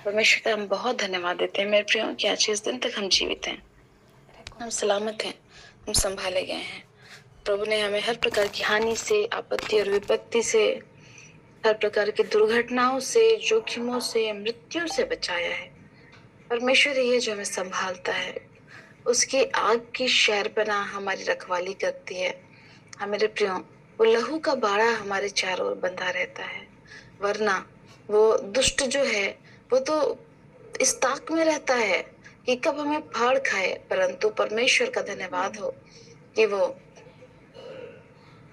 परमेश्वर का हम बहुत धन्यवाद देते हैं मेरे प्रियो कि आज इस दिन तक हम जीवित हैं, हम सलामत हैं, हम संभाले गए हैं। प्रभु ने हमें हर प्रकार की हानि से, आपत्ति और विपत्ति से, हर प्रकार की दुर्घटनाओं से, जोखिमों से, मृत्यु से बचाया है। परमेश्वर ही है जो हमें संभालता है। उसकी आग की शहरपनाह हमारी रखवाली करती है। हाँ मेरे प्रियो, वो लहू का बाड़ा हमारे चारों ओर बंधा रहता है, वरना वो दुष्ट जो है वो तो इस ताक में रहता है कि कब हमें फाड़ खाए। परंतु परमेश्वर का धन्यवाद हो कि वो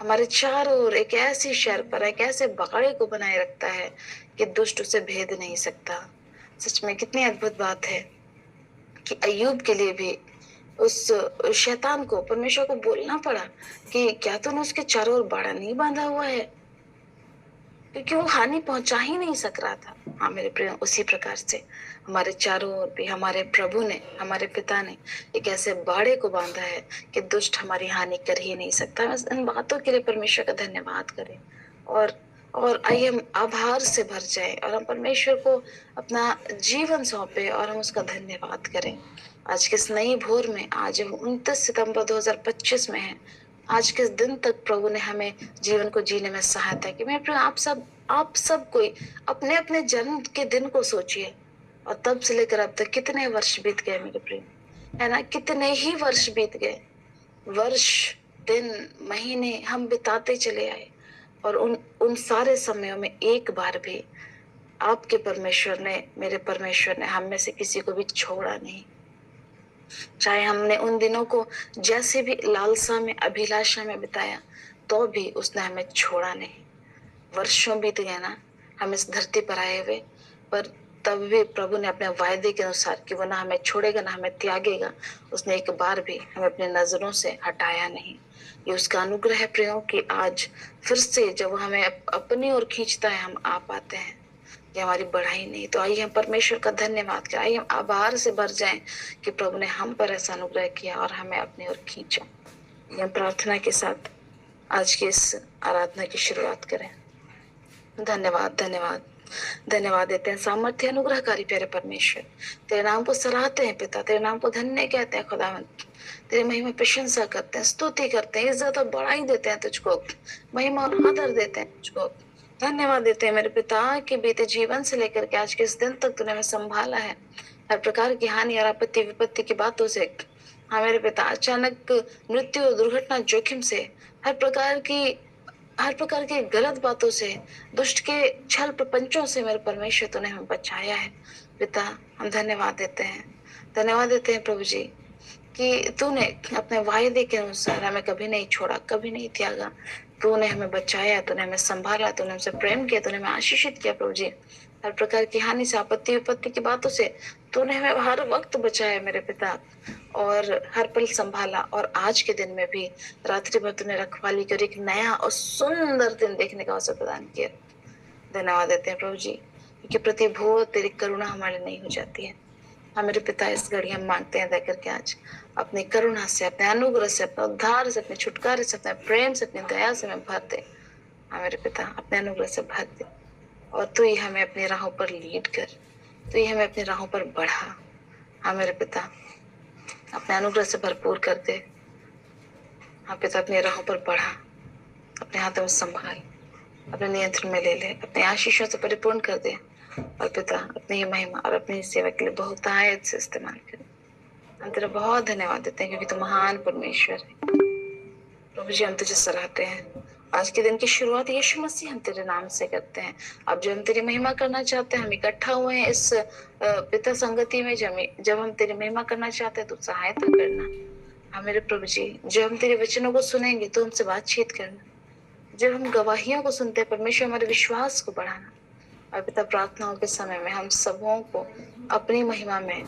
हमारे चारों ओर एक ऐसी शहर पर एक ऐसे बाड़े को बनाए रखता है कि दुष्ट उसे भेद नहीं सकता। सच में कितनी अद्भुत बात है कि अय्यूब के लिए भी उस शैतान को, परमेश्वर को बोलना पड़ा कि क्या तूने उसके चारों ओर बाड़ा नहीं बांधा हुआ है, क्योंकि वो हानि पहुंचा ही नहीं सक रहा था। हाँ मेरे प्रिय, उसी प्रकार से हमारे चारों ओर भी हमारे प्रभु ने, हमारे पिता ने एक ऐसे बाड़े को बांधा है कि दुष्ट हमारी हानि कर ही नहीं सकता। बस इन बातों के लिए परमेश्वर का धन्यवाद करें और आइए हम आभार से भर जाए और हम परमेश्वर को अपना जीवन सौंपे और हम उसका धन्यवाद करें। आज के इस नई भोर में, आज हम 29 सितंबर 2025 में है, आज के दिन तक प्रभु ने हमें जीवन को जीने में सहायता की। मेरे प्रिय, आप सब कोई अपने अपने जन्म के दिन को सोचिए और तब से लेकर अब तक कितने वर्ष बीत गए मेरे प्रिय, है ना? कितने ही वर्ष बीत गए। वर्ष, दिन, महीने हम बिताते चले आए और उन उन सारे समयों में एक बार भी आपके परमेश्वर ने, मेरे परमेश्वर ने हम में से किसी को भी छोड़ा नहीं। चाहे हमने उन दिनों को जैसे भी लालसा में, अभिलाषा में बिताया, तो भी उसने हमें छोड़ा नहीं। वर्षों बीत गए ना हम इस धरती पर आए हुए, पर तब भी प्रभु ने अपने वायदे के अनुसार कि वो ना हमें छोड़ेगा ना हमें त्यागेगा, उसने एक बार भी हमें अपनी नजरों से हटाया नहीं। ये उसका अनुग्रह है प्रियो कि आज फिर से जब हमें अपनी ओर खींचता है, हम आ पाते हैं। ये हमारी बढ़ाई नहीं। तो आइए हम परमेश्वर का धन्यवाद करें, आइए हम आभार से भर जाएं कि प्रभु ने हम पर ऐसा अनुग्रह किया और हमें अपनी ओर खींचा। हम प्रार्थना के साथ आज की इस आराधना की शुरुआत करें। धन्यवाद धन्यवाद धन्यवाद देते हैं सामर्थ्य अनुग्रहकारी प्यारे परमेश्वर, तेरे नाम को सराहते हैं पिता, तेरे नाम को धन्य कहते हैं खुदावन, तेरी महिमा प्रशंसा करते हैं, स्तुति करते हैं, इज्जत और बड़ाई देते हैं तुझको, महिमा और आदर देते हैं तुझको। धन्यवाद देते हैं मेरे पिता कि बीते जीवन से लेकर के आज के इस दिन तक तूने हमें संभाला है हर प्रकार की हानि और आपत्ति विपत्ति की बातों से। हाँ मेरे पिता, अचानक मृत्यु और दुर्घटना जोखिम से, हर प्रकार की गलत बातों से, दुष्ट के छल प्रपंचों से मेरे परमेश्वर तूने हमें बचाया है। पिता, हम धन्यवाद देते हैं, धन्यवाद देते हैं प्रभु जी कि तूने अपने वायदे के अनुसार हमें कभी नहीं छोड़ा, कभी नहीं त्यागा। तूने हमें बचाया, तूने हमें संभाला, तूने हमसे प्रेम किया, तूने हमें आशीषित किया प्रभु जी। हर प्रकार की हानि से, आपत्ति विपत्ति की बातों से तूने हमें हर वक्त बचाया मेरे पिता, और हर पल संभाला। और आज के दिन में भी रात्रि भर तूने रखवाली कर एक नया और सुंदर दिन देखने का अवसर प्रदान किया। धन्यवाद देते हैं प्रभु जी, क्योंकि प्रति भोर तेरी करुणा हमारे नहीं हो जाती है। हाँ मेरे पिता, इस घड़ी हम मांगते हैं दया करके आज अपनी करुणा से, अपने अनुग्रह से, अपने उद्धार से, अपने छुटकारे से, अपने प्रेम से, अपनी दया से हमें भर दे। हाँ मेरे पिता, अपने अनुग्रह से भर दे और तू ही हमें अपनी राहों पर लीड कर, तू ही हमें अपनी राहों पर बढ़ा। हाँ मेरे पिता, अपने अनुग्रह से भरपूर कर दे। हाँ पिता, अपनी राहों पर बढ़ा, अपने हाथों में संभाल, अपने नियंत्रण में ले ले, अपने आशीषों से परिपूर्ण कर दे। और पिता, अपनी ये महिमा और अपनी सेवा के लिए बहुतायत से इस्तेमाल कर। हम तेरा बहुत धन्यवाद देते हैं क्योंकि तू महान परमेश्वर है। प्रभु जी, हम तुझे सराहते हैं। आज के दिन की शुरुआत यीशु मसीह हम तेरे नाम से करते हैं। अब जब हम तेरी महिमा करना चाहते हैं, हम इकट्ठा हुए हैं इस पिता संगति में, जब हम तेरी महिमा करना चाहते हैं तो सहायता करना। हाँ मेरे प्रभु जी, जब हम तेरे वचनों को सुनेंगे तो हमसे बातचीत करना। जब हम गवाहियों को सुनते हैं परमेश्वर, हमारे विश्वास को बढ़ाना। और पिता, प्रार्थनाओं के समय में हम सबों को अपनी महिमा में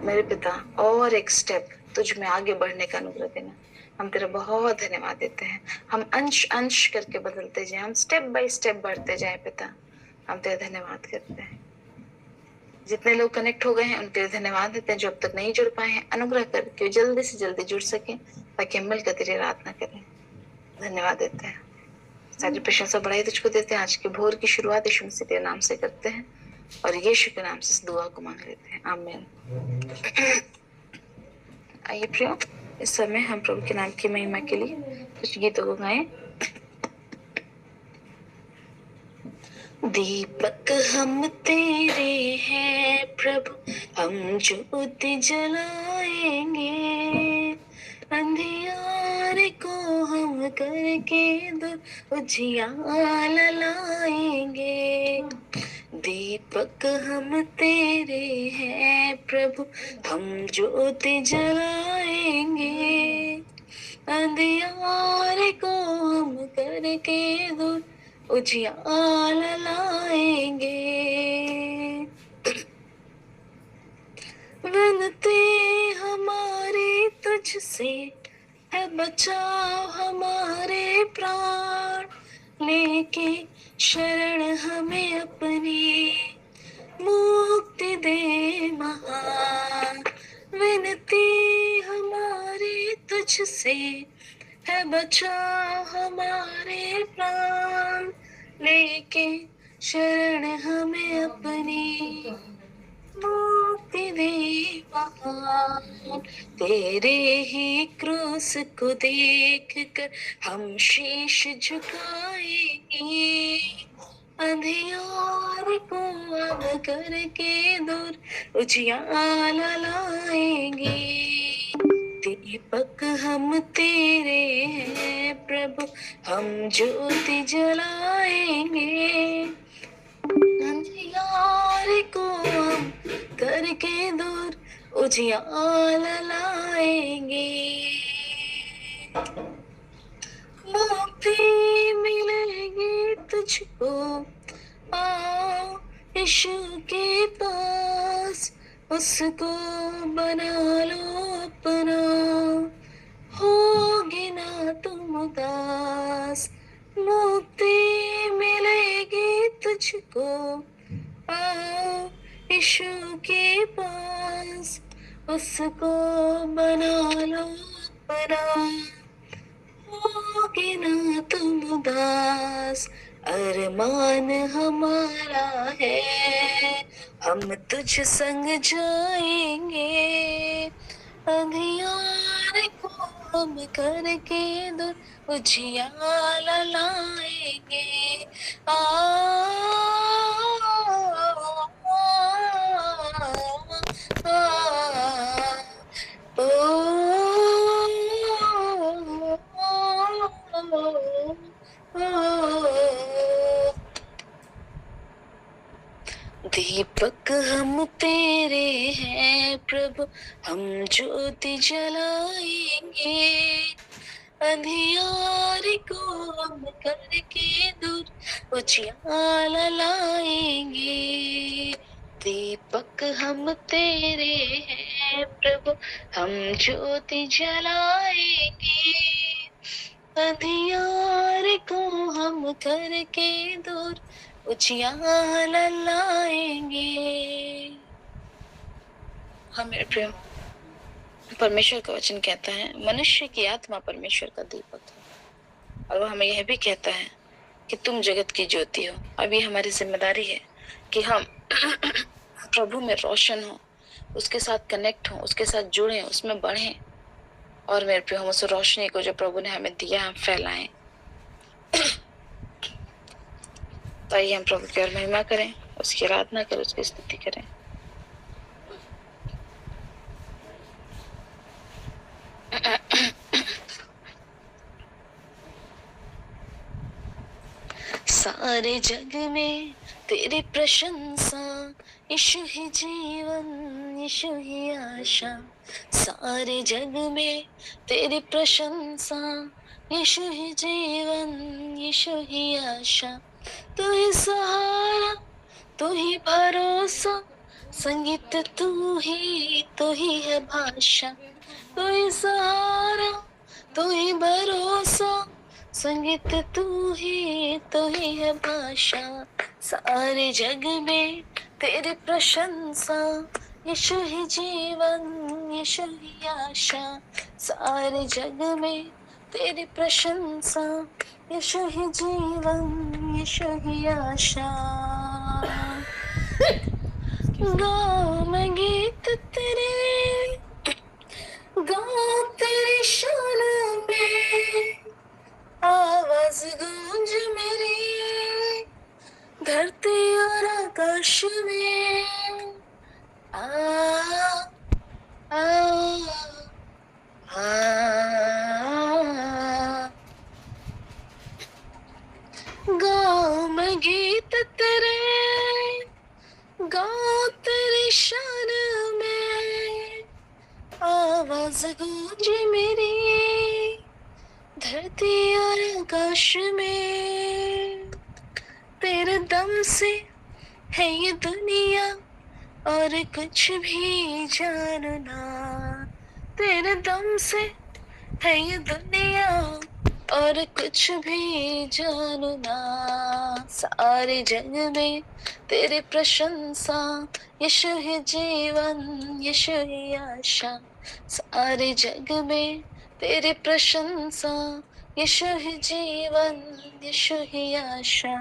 मेरे पिता और एक स्टेप तुझ में आगे बढ़ने का अनुग्रह देना। हम तेरा बहुत धन्यवाद देते हैं। हम अंश अंश करके बदलते जाए, हम स्टेप बाय स्टेप बढ़ते जाए पिता। हम तेरा धन्यवाद करते हैं। जितने लोग कनेक्ट हो गए हैं उनके लिए धन्यवाद देते हैं। जो अब तक नहीं जुड़ पाए हैं, अनुग्रह करके जल्दी से जल्दी जुड़ सके ताकि हम मिलकर तेरी आराधना करें। धन्यवाद देते हैं, सारी प्रशंसा बढ़ाई तुझको देते हैं। आज के भोर की शुरुआत यीशु मसीह के नाम से करते हैं, और यीशु के नाम से इस दुआ को मांग लेते हैं, आमीन। आइए प्रियो, इस समय हम प्रभु के नाम की महिमा के लिए कुछ गीतों को गाएं। दीपक हम तेरे हैं प्रभु, हम ज्योति जलाएंगे, अंधियारे को हम करके दूर उजियाला लाएंगे। दीपक हम तेरे हैं प्रभु, हम ज्योति जलाएंगे, अंधियारे को हम करके दूर उजियाला लाएंगे। विनती हमारी तुझसे है, बचाओ हमारे प्राण, लेके शरण हमें अपनी, मुक्ति दे महान। विनती हमारी तुझसे है, बचाओ हमारे प्राण, लेके शरण हमें अपनी, मुक्ति दे महान। तेरे ही क्रूस को देख कर हम शीश झुकाएंगे, अंधियारे को अब करके दूर उजियाला लाएंगे। दीपक हम तेरे हैं प्रभु, हम ज्योति जलाएंगे, अंधियारे को हम करके दूर उजियाला लाएंगे। मुक्ति मिलेगी तुझको, आओ यीशु के पास, उसको बना लो अपना, होगे ना तुम उदास। मुक्ति मिलेगी तुझको, आओ यीशु के पास, उसको बना लो अपना, होगे ना तुम उदास। अरमान हमारा है, हम तुझ संग जाएंगे, अंधियारे को हम करके दूर उजियाला लाएंगे। दीपक हम तेरे हैं प्रभु, हम ज्योति जलाएंगे, अंधियारे को हम करके दूर उजियाला लाएंगे। दीपक हम तेरे हैं प्रभु, हम ज्योति जलाएंगे, अंधियारे को हम करके दूर उजियाला लाएंगे। हाँ मेरे प्रिय, परमेश्वर का वचन कहता है मनुष्य की आत्मा परमेश्वर का दीपक है, और वो हमें यह भी कहता है कि तुम जगत की ज्योति हो। अभी हमारी जिम्मेदारी है कि हम प्रभु में रोशन हो, उसके साथ कनेक्ट हो, उसके साथ जुड़े, उसमें बढ़े, और मेरे प्रिय हम उस रोशनी को जो प्रभु ने हमें दिया हम फैलाएं। तो आइए हम प्रभु की और महिमा करें, उसकी आराधना करें, उसकी स्तुति करें। सारे जग में तेरी प्रशंसा, यीशु ही जीवन, यीशु ही आशा। सारे जग में तेरी प्रशंसा, यीशु ही जीवन, यीशु ही आशा। तू ही सहारा, तू ही भरोसा, संगीत तू ही है भाषा। तू ही सहारा, तू ही भरोसा, संगीत तू ही है भाषा। सारे जग में तेरी प्रशंसा, यीशु ही जीवन, यीशु ही आशा। सारे जग में तेरी प्रशंसा, यीशु ही जीवन, यीशु ही आशा। गाओ मैं गीत तेरे, गाओ तेरी शान में, आवाज गूंज मेरी धरती और आकाश में। आ आ गाओ मैं गीत तेरे, गाओ तेरी शान में, आवाज गूंजे मेरी धरती और आकाश में। तेरे दम से है ये दुनिया और कुछ भी जानना, तेरे दम से है ये दुनिया और कुछ भी जानना। सारे जग में तेरी प्रशंसा, यीशु ही जीवन यीशु ही आशा। सारे जग में तेरी प्रशंसा, यीशु ही जीवन यीशु ही आशा।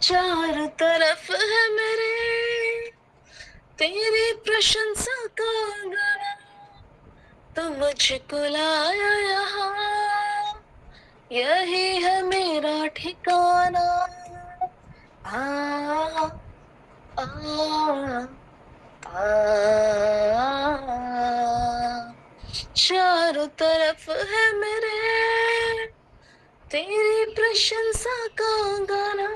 चारों तरफ है मेरे तेरी प्रशंसा का गाना, तू मुझको लाया यहाँ, यही है मेरा ठिकाना। आ आ आ चारों तरफ है मेरे तेरी प्रशंसा का गाना,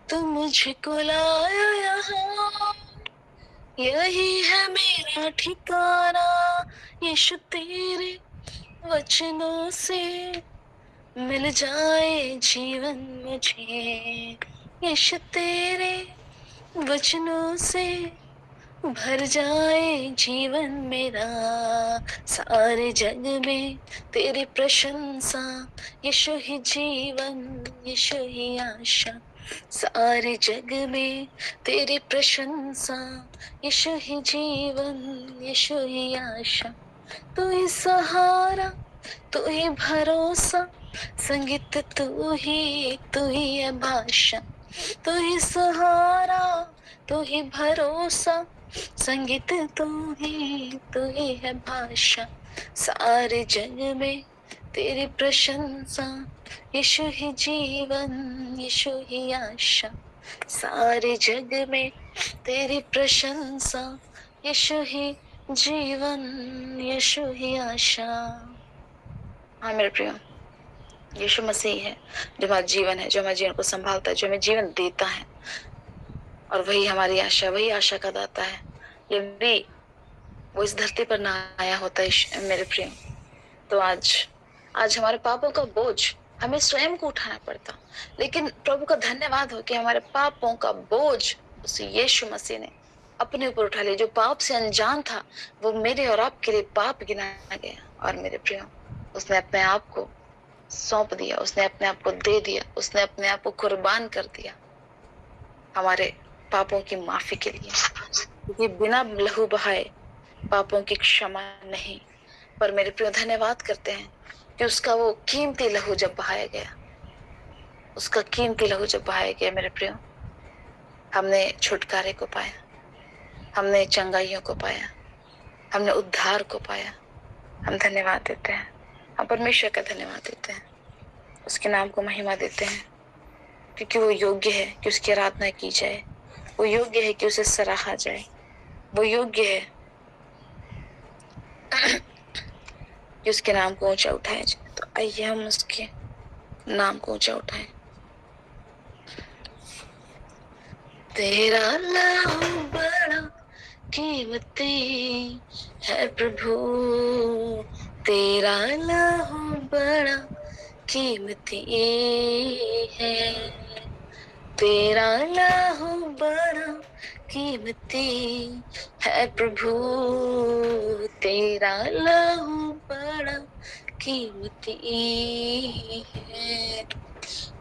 तू मुझको लाया यहाँ, यही है मेरा ठिकाना। यीशु तेरे वचनों से मिल जाए जीवन मुझे, यीशु तेरे वचनों से भर जाए जीवन मेरा। सारे जग में तेरी प्रशंसा, यीशु ही जीवन यीशु ही आशा। सारे जग में तेरी प्रशंसा, यीशु ही जीवन यीशु ही आशा। तू ही सहारा, तू ही भरोसा, संगीत तू ही है भाषा। तू ही सहारा, तू ही भरोसा, संगीत तू ही है भाषा। सारे जग में तेरी प्रशंसा, यीशु ही जीवन यीशु ही आशा। सारे जग में तेरी प्रशंसा, यीशु ही जीवन यीशु ही आशा। हाँ मेरे प्रियो, यीशु मसीह है जो हमारा जीवन है, जो हमारे जीवन को संभालता है, जो हमें जीवन देता है, और वही हमारी आशा, वही आशा का दाता है। यदि वो इस धरती पर ना आया होता है मेरे प्रिय, तो आज हमारे पापों का बोझ हमें स्वयं को उठाना पड़ता। लेकिन प्रभु का धन्यवाद हो कि हमारे पापों का बोझ उस यीशु मसीह ने अपने ऊपर उठा लिया। जो पाप से अनजान था वो मेरे और आपके लिए पाप गिना गया, और मेरे प्रिय उसने अपने आप को सौंप दिया, उसने अपने आप को दे दिया, उसने अपने आप को कुर्बान कर दिया हमारे पापों की माफी के लिए। क्योंकि बिना लहू बहाए पापों की क्षमा नहीं। पर मेरे प्रिय धन्यवाद करते हैं कि उसका वो कीमती लहू जब बहाया गया, उसका कीमती लहू जब बहाया गया मेरे प्रिय, हमने छुटकारे को पाया, हमने चंगाइयों को पाया, हमने उद्धार को पाया। हम धन्यवाद देते हैं, हम परमेश्वर का धन्यवाद देते हैं, उसके नाम को महिमा देते हैं, क्योंकि वो योग्य है कि उसकी आराधना की जाए, वो योग्य है कि उसे सराहा जाए, वो योग्य है कि उसके नाम को ऊंचा उठाया जाए। तो आइए हम उसके नाम को ऊंचा उठाएं। तेरा नाम बड़ा कीमती है प्रभु, तेरा नाम बड़ा कीमती है, तेरा नाम बड़ा कीमती है प्रभु, तेरा नाम बड़ा कीमती है।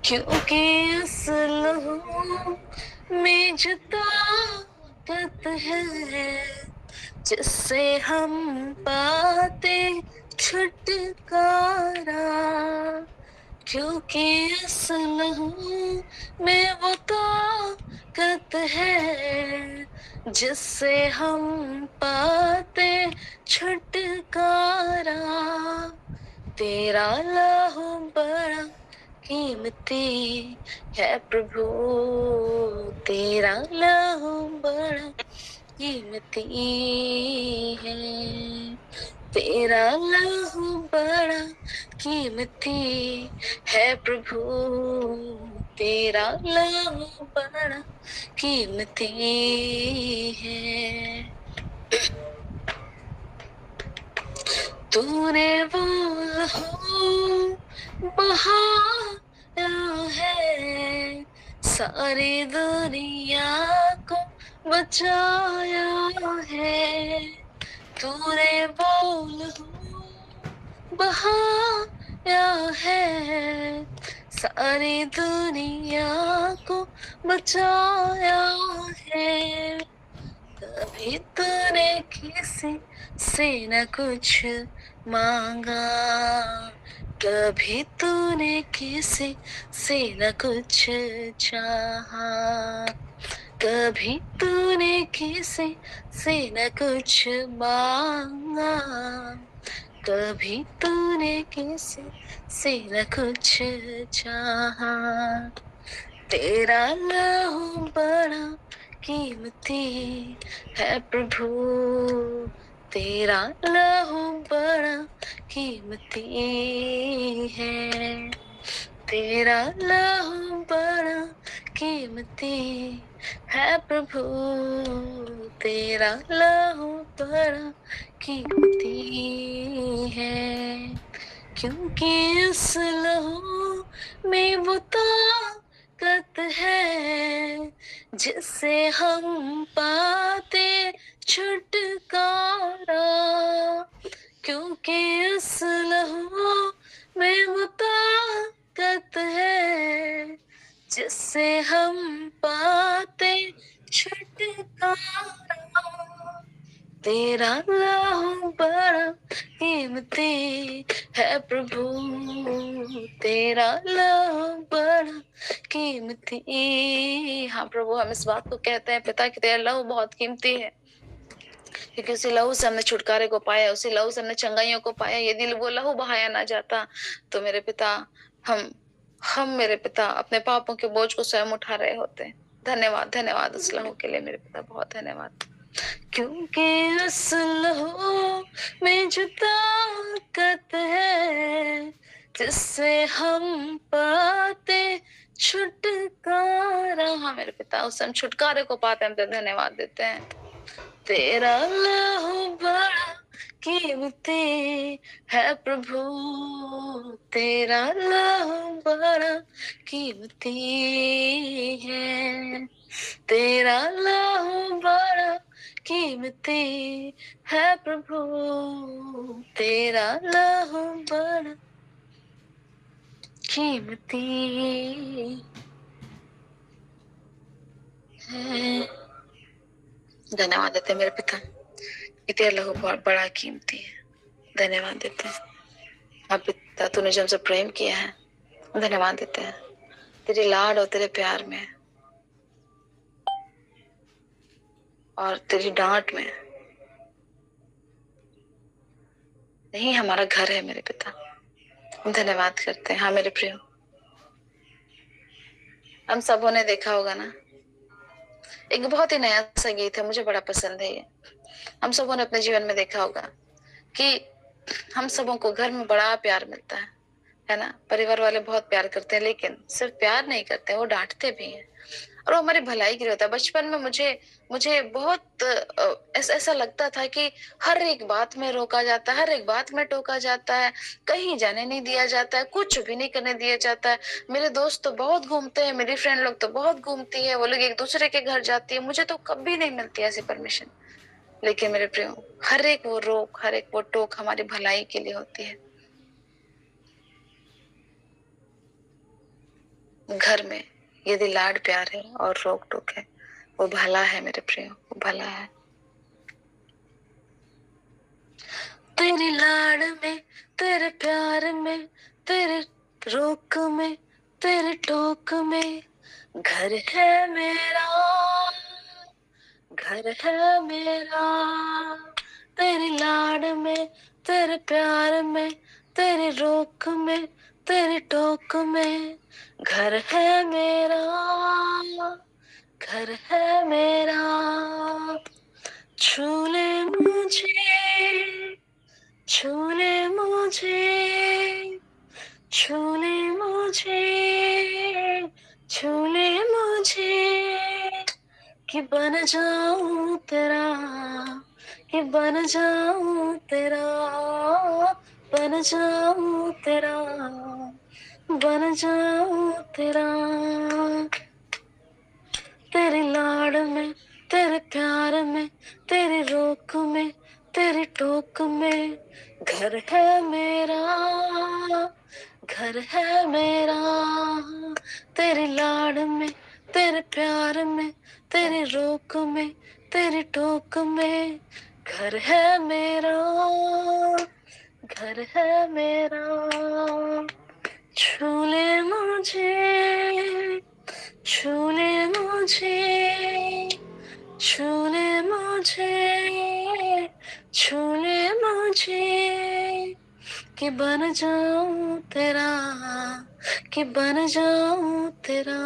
क्योंकि उस लहू में जो ताकत है, जिससे हम पाते छुटकारा, क्योंकि असल हूँ मैं वो ताकत है जिससे हम पाते छुटकारा। तेरा लहू बड़ा कीमती है प्रभु, तेरा लहू बड़ा कीमती है। तेरा लहू बड़ा कीमती है प्रभु, तेरा लहू बड़ा कीमती है। तूने वो लहू बहाया है, सारी दुनिया को बचाया है। तूने वो लहू बहाया है, सारी दुनिया को बचाया है। कभी तूने किसी से न कुछ मांगा, कभी तूने किसी से न कुछ चाहा, कभी तूने किसी से न कुछ मांगा, कभी तूने किसी से न कुछ चाहा। तेरा लहू बड़ा कीमती है प्रभु, तेरा लहू बड़ा कीमती है। तेरा लहू बड़ा कीमती है प्रभु, तेरा लहू बड़ा कीमती है। क्योंकि उस लहू में वो ताकत है जिससे हम पाते छुटकारा। क्योंकि उस लहू में वो ताकत है जिससे हम पाते छुटकारा। तेरा लहू बड़ा कीमती है प्रभु, तेरा लहू बड़ा कीमती। हाँ प्रभु, हम इस बात को कहते हैं पिता कि तेरा लहू बहुत कीमती है, क्योंकि उसी लहू से हमने छुटकारे को पाया, उसी लहू से हमने चंगाइयों को पाया। यदि वो लहू बहाया ना जाता तो मेरे पिता हम मेरे पिता अपने पापों के बोझ को स्वयं उठा रहे होते। धन्यवाद, धन्यवाद उस लहू के लिए मेरे पिता, बहुत धन्यवाद। क्योंकि उस लहू में जो ताकत है जिससे हम पाते छुटकारा। हाँ मेरे पिता, उस हम छुटकारे को पाते हैं, हम तेरे धन्यवाद देते हैं। तेरा लहू बड़ा कीमती है प्रभु, तेरा लहू बड़ा कीमती है। तेरा लहू बड़ा कीमती है प्रभु, तेरा लहू बड़ा कीमती है। धन्यवाद देते हैं मेरे पिता कि तेरा लहू बहुत बड़ा कीमती है। धन्यवाद देते हैं हाँ पिता, तूने जो हमसे प्रेम किया है, धन्यवाद देते हैं तेरे लाड और तेरे प्यार में और तेरी डांट में नहीं हमारा घर है मेरे पिता। धन्यवाद करते हैं। हाँ मेरे प्रियो, हम सबों ने देखा होगा ना, एक बहुत ही नया सा गीत है, मुझे बड़ा पसंद है ये। हम सबों ने अपने जीवन में देखा होगा कि हम सबों को घर में बड़ा प्यार मिलता है ना। परिवार वाले बहुत प्यार करते हैं, लेकिन सिर्फ प्यार नहीं करते, वो डांटते भी हैं और वो हमारी भलाई के लिए होता है। बचपन में मुझे मुझे बहुत ऐसा लगता था कि हर एक बात में रोका जाता है, हर एक बात में टोका जाता है, कहीं जाने नहीं दिया जाता है, कुछ भी नहीं करने दिया जाता है। मेरे दोस्त तो बहुत घूमते हैं, मेरी फ्रेंड लोग तो बहुत घूमती है, वो लोग एक दूसरे के घर जाती है, मुझे तो कभी नहीं मिलती ऐसी परमिशन। लेकिन मेरे प्रियो, हर एक वो रोक, हर एक वो टोक हमारी भलाई के लिए होती है। घर में यदि लाड प्यार है और रोक टोक है, वो भला है मेरे प्रियो, वो भला है। तेरी लाड में, तेरे प्यार में, तेरे रोक में तेरे टोक में घर है मेरा, घर है मेरा। तेरी लाड में, तेरे प्यार में, तेरी रोक में, तेरी टोक में घर है मेरा, घर है मेरा। छू ले मुझे, छू ले मुझे, छू ले मुझे, छू ले मुझे, कि बन जाऊं तेरा, कि बन जाऊं तेरा, बन जाऊं तेरा, बन जाऊं तेरा। तेरी लाड में, तेरे प्यार में, तेरी रोक में, तेरी टोक में घर है मेरा, घर है मेरा। तेरी लाड में, तेरे प्यार में, तेरी रोक में, तेरी टोक में घर है मेरा, घर है मेरा। छू ले मुझे, छू ले मुझे, छू ले मुझे, छू ले मुझे, कि बन जाऊं तेरा, कि बन जाऊं तेरा,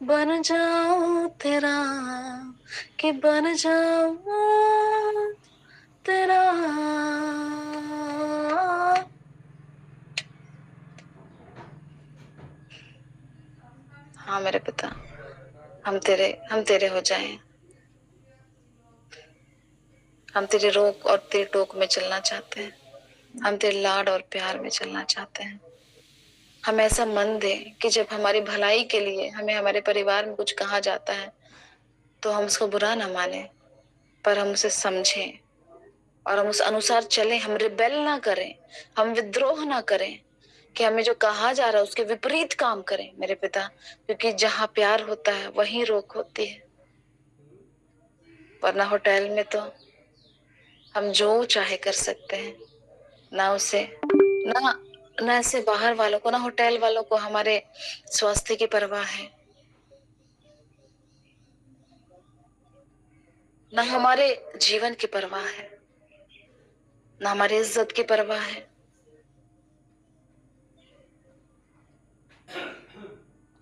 बन जाऊं तेरा, कि बन जाऊं तेरा। हाँ मेरे पिता, हम तेरे हो जाएं। हम तेरे रोक और तेरे टोक में चलना चाहते हैं, हम तेरे लाड और प्यार में चलना चाहते हैं। हम ऐसा मन दे कि जब हमारी भलाई के लिए हमें हमारे परिवार में कुछ कहा जाता है तो हम उसको बुरा ना माने, पर हम उसे समझें और हम उस अनुसार चलें। हम रिबेल ना करें, हम विद्रोह ना करें कि हमें जो कहा जा रहा है उसके विपरीत काम करें मेरे पिता, क्योंकि जहां प्यार होता है वहीं रोक होती है। वरना होटल में तो हम जो चाहे कर सकते हैं, ना उसे ना ना ऐसे बाहर वालों को, ना होटल वालों को हमारे स्वास्थ्य की परवाह है, ना हमारे जीवन की परवाह है, ना हमारी इज्जत की परवाह है,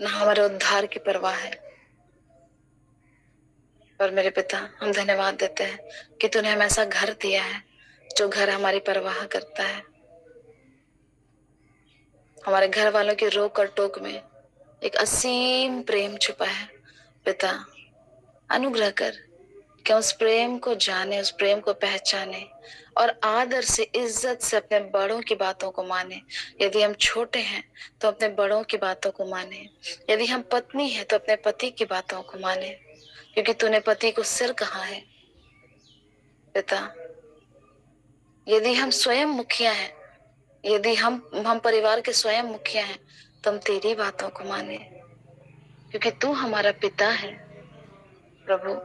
ना हमारे उद्धार की परवाह है। पर मेरे पिता, हम धन्यवाद देते हैं कि तूने हमें ऐसा घर दिया है जो घर हमारी परवाह करता है। हमारे घर वालों की रोक और टोक में एक असीम प्रेम छुपा है पिता। अनुग्रह कर कि उस प्रेम को जाने, उस प्रेम को पहचाने और आदर से, इज्जत से अपने बड़ों की बातों को माने। यदि हम छोटे हैं तो अपने बड़ों की बातों को माने, यदि हम पत्नी हैं तो अपने पति की बातों को माने, क्योंकि तूने पति को सिर कहा है पिता। यदि हम स्वयं मुखिया हैं, यदि हम परिवार के स्वयं मुखिया हैं तो हम तेरी बातों को माने, क्योंकि तू हमारा पिता है। प्रभु,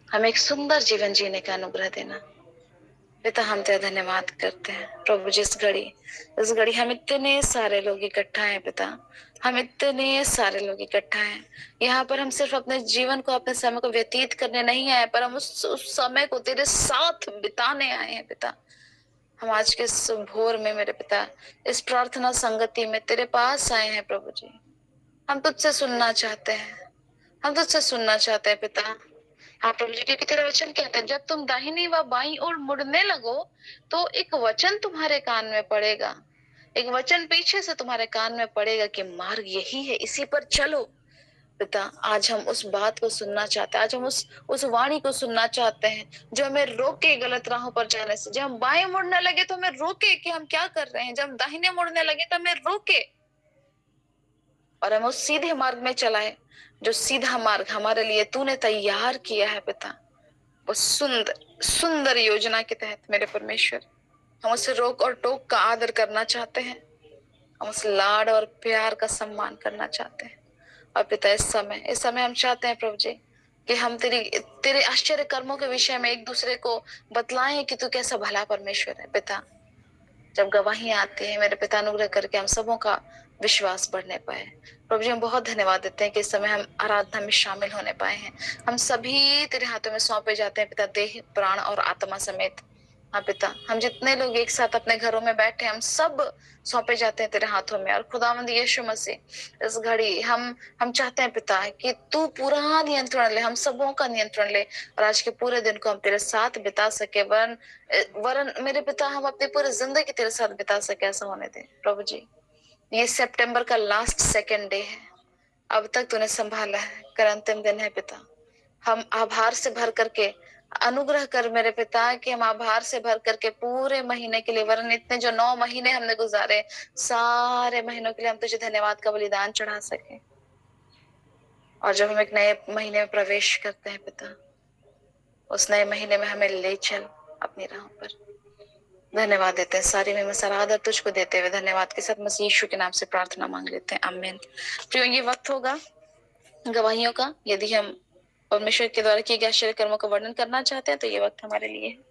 हमें एक सुंदर जीवन जीने का अनुग्रह देना पिता। हम तेरा धन्यवाद करते हैं प्रभु। इस घड़ी हम इतने सारे लोग इकट्ठा हैं पिता, हम इतने सारे लोग इकट्ठा हैं यहाँ पर। हम सिर्फ अपने जीवन को, अपने समय को व्यतीत करने नहीं आए, पर हम उस समय को तेरे साथ बिताने आए हैं पिता। हम आज के इस भोर में मेरे पिता, इस प्रार्थना संगति में तेरे पास आए हैं प्रभु जी। हम तुझसे सुनना चाहते हैं, हम तुझसे सुनना चाहते हैं पिता। हाँ प्रभु जी, क्योंकि तेरा वचन कहता है जब तुम दाहिनी व बाईं ओर मुड़ने लगो तो एक वचन तुम्हारे कान में पड़ेगा, एक वचन पीछे से तुम्हारे कान में पड़ेगा कि मार्ग यही है, इसी पर चलो। पिता, आज हम उस बात को सुनना चाहते हैं, आज हम उस वाणी को सुनना चाहते हैं जो हमें रोके गलत राहों पर जाने से। जब हम बाएं मुड़ने लगे तो हमें रोके कि हम क्या कर रहे हैं, जब हम दाहिने मुड़ने लगे तो हमें रोके और हम उस सीधे मार्ग में चलाए जो सीधा मार्ग हमारे लिए तूने तैयार किया है पिता। वो सुंदर सुंदर योजना के तहत मेरे परमेश्वर, हम उसे रोक और टोक का आदर करना चाहते हैं, हम उस लाड और प्यार का सम्मान करना चाहते हैं। और पिता, इस समय हम चाहते हैं प्रभु जी कि हम तेरे आश्चर्य कर्मों के विषय में एक दूसरे को बतलाएं कि तू कैसा भला परमेश्वर है पिता। जब गवाहियां आती है मेरे पिता, अनुग्रह करके हम सबों का विश्वास बढ़ने पाए। प्रभु जी हम बहुत धन्यवाद देते हैं कि इस समय हम आराधना में शामिल होने पाए हैं। हम सभी तेरे हाथों में सौंपे जाते हैं पिता, देह प्राण और आत्मा समेत। हाँ पिता, हम जितने लोग एक साथ अपने घरों में बैठे हम सब सौंपे जाते हैं तेरे हाथों में। और खुदावंद यीशु मसीह इस घड़ी हम चाहते हैं पिता कि तू पूरा नियंत्रण ले, हम सबों का नियंत्रण ले, और आज के पूरे दिन को हम तेरे साथ बिता सके। वरन वरन मेरे पिता हम अपनी पूरी जिंदगी तेरे साथ बिता सके, ऐसा होने दे प्रभु जी। ये सितंबर का लास्ट सेकंड डे है, अब तक तूने संभाला है, कल अंतिम दिन है पिता। हम आभार से भर करके अनुग्रह कर मेरे पिता कि हम आभार से भर करके पूरे महीने के लिए, वरन इतने जो 9 महीने हमने गुजारे, सारे महीनों के लिए हम तुझे धन्यवाद का बलिदान चढ़ा सके। और जब हम एक नए महीने में प्रवेश करते हैं पिता, उस नए महीने में हमें ले चल अपनी राहों पर। धन्यवाद देते हैं, सारी में सारा आदर तुझको देते हुए धन्यवाद के साथ मसीह यीशु के नाम से प्रार्थना मांग लेते हैं, आमीन। प्रियो, ये वक्त होगा गवाहियों का। यदि हम परमेश्वर के द्वारा किए गए आश्चर्य कर्मों का वर्णन करना चाहते हैं तो ये वक्त हमारे लिए है।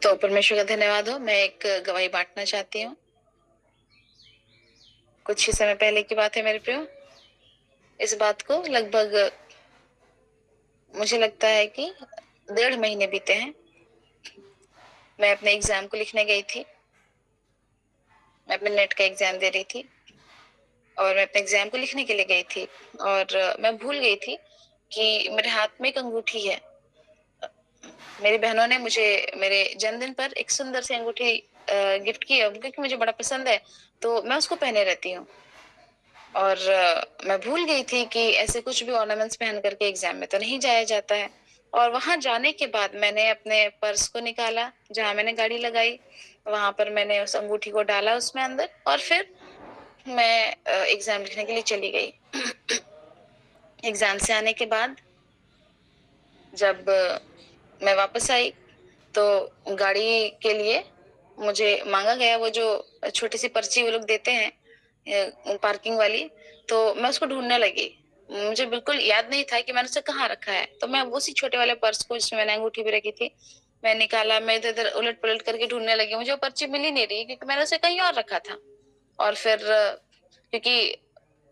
तो परमेश्वर का धन्यवाद हो। मैं एक गवाही बांटना चाहती हूँ। कुछ ही समय पहले की बात है मेरे प्रियो। इस बात को लगभग मुझे लगता है कि 1.5 महीने बीते हैं। मैं अपने एग्जाम को लिखने गई थी। मैं अपने नेट का एग्जाम दे रही थी और मैं अपने एग्जाम को लिखने के लिए गई थी, और मैं भूल गई थी कि मेरे हाथ में एक अंगूठी है। मेरी बहनों ने मुझे मेरे जन्मदिन पर एक सुंदर सी अंगूठी गिफ्ट की है, क्योंकि मुझे बड़ा पसंद है, तो मैं उसको पहने रहती हूँ। और मैं भूल गई थी कि ऐसे कुछ भी ऑर्नामेंट्स पहन करके एग्जाम में तो नहीं जाया जाता है। और वहां जाने के बाद मैंने अपने पर्स को निकाला, जहां मैंने गाड़ी लगाई वहां पर मैंने उस अंगूठी को डाला उसमें अंदर, और फिर मैं एग्जाम लिखने के लिए चली गई। एग्जाम से आने के बाद जब मैं वापस आई तो गाड़ी के लिए मुझे मांगा गया वो जो छोटी सी पर्ची वो लोग देते हैं पार्किंग वाली, तो मैं उसको ढूंढने लगी। मुझे बिल्कुल याद नहीं था कि मैंने उसे कहाँ रखा है, तो मैं उसी छोटे वाले पर्स को जिसमें मैंने अंगूठी भी रखी थी मैं निकाला। मैं इधर इधर उलट पुलट करके ढूंढने लगी, मुझे वो पर्ची मिल ही नहीं रही क्योंकि मैंने उसे कहीं और रखा था। और फिर क्योंकि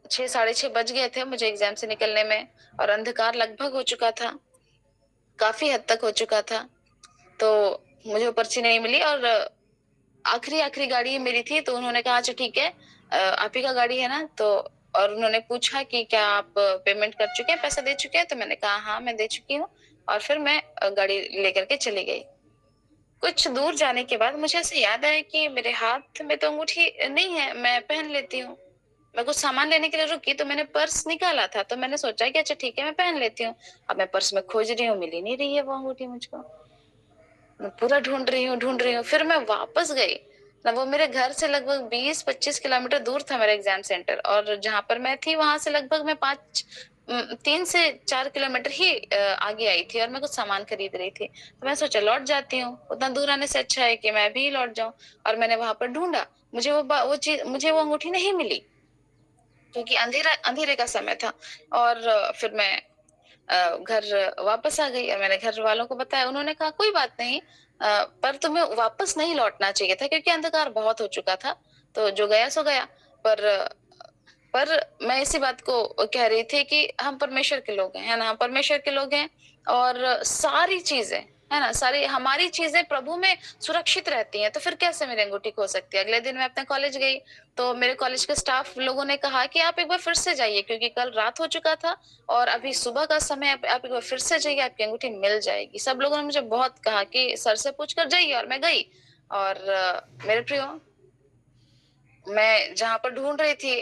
6 साढ़े 6 बज गए थे मुझे एग्जाम से निकलने में, और अंधकार लगभग हो चुका था, काफी हद तक हो चुका था, तो मुझे वो पर्ची नहीं मिली। और आखिरी आखिरी गाड़ी मेरी थी, तो उन्होंने कहा अच्छा ठीक है, आप ही का गाड़ी है ना, तो और उन्होंने पूछा कि क्या आप पेमेंट कर चुके हैं, पैसा दे चुके हैं, तो मैंने कहा हाँ मैं दे चुकी हूँ। और फिर मैं गाड़ी लेकर के चली गई। कुछ दूर जाने के बाद मुझे ऐसे याद आया कि मेरे हाथ में तो अंगूठी नहीं है, मैं पहन लेती हूँ। मैं कुछ सामान लेने के लिए रुकी तो मैंने पर्स निकाला था, तो मैंने सोचा कि अच्छा ठीक है मैं पहन लेती हूँ। अब मैं पर्स में खोज रही हूँ, मिल ही नहीं रही है वो अंगूठी मुझको। मैं पूरा ढूंढ रही हूँ, फिर मैं वापस गई ना। वो मेरे घर से लगभग 20-25 किलोमीटर दूर था मेरा एग्जाम सेंटर, और जहां पर मैं थी वहां से लगभग मैं 3 से 4 किलोमीटर ही आगे आई थी, और मैं कुछ सामान खरीद रही थी। तो मैं सोचा लौट जाती हूँ, उतना दूर आने से अच्छा है कि मैं भी लौट जाऊं। और मैंने वहां पर ढूंढा, मुझे वो अंगूठी नहीं मिली, क्योंकि अंधेरा अंधेरे का समय था। और फिर मैं घर वापस आ गई और मैंने घर वालों को बताया। उन्होंने कहा कोई बात नहीं, पर तुम्हें वापस नहीं लौटना चाहिए था क्योंकि अंधकार बहुत हो चुका था, तो जो गया सो गया। पर पर मैं इसी बात को कह रही थी कि हम परमेश्वर के लोग हैं, है ना, हम परमेश्वर के लोग हैं, और सारी चीजें, है ना, सारी हमारी चीजें प्रभु में सुरक्षित रहती हैं, तो फिर कैसे मेरी अंगूठी खो सकती है। अगले दिन मैं अपने कॉलेज गई, तो मेरे कॉलेज के स्टाफ लोगों ने कहा कि आप एक बार फिर से जाइए, क्योंकि कल रात हो चुका था और अभी सुबह का समय, आप एक बार फिर से जाइए, आपकी अंगूठी मिल जाएगी। सब लोगों ने मुझे बहुत कहा कि सर से पूछ कर जाइए, और मैं गई। और मेरे प्रियो, मैं जहाँ पर ढूंढ रही थी,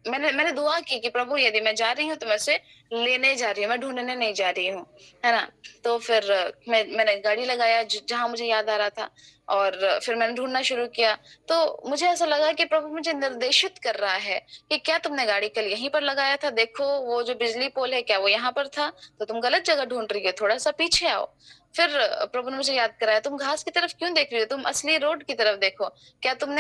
मैंने दुआ की कि प्रभु यदि मैं जा रही हूँ तो मैं उसे लेने जा रही हूँ, मैं ढूंढने नहीं जा रही हूँ, है ना। तो फिर मैंने गाड़ी लगाया जहाँ मुझे याद आ रहा था, और फिर मैंने ढूंढना शुरू किया। तो मुझे ऐसा लगा कि प्रभु मुझे निर्देशित कर रहा है कि क्या तुमने गाड़ी कल यहीं पर लगाया था, देखो वो जो बिजली पोल है क्या वो यहाँ पर था, तो तुम गलत जगह ढूंढ रही हो, थोड़ा सा पीछे आओ। फिर प्रभु ने मुझे याद कराया, तुम घास की तरफ क्यों देख रही हो, तुम असली रोड की तरफ देखो, क्या तुम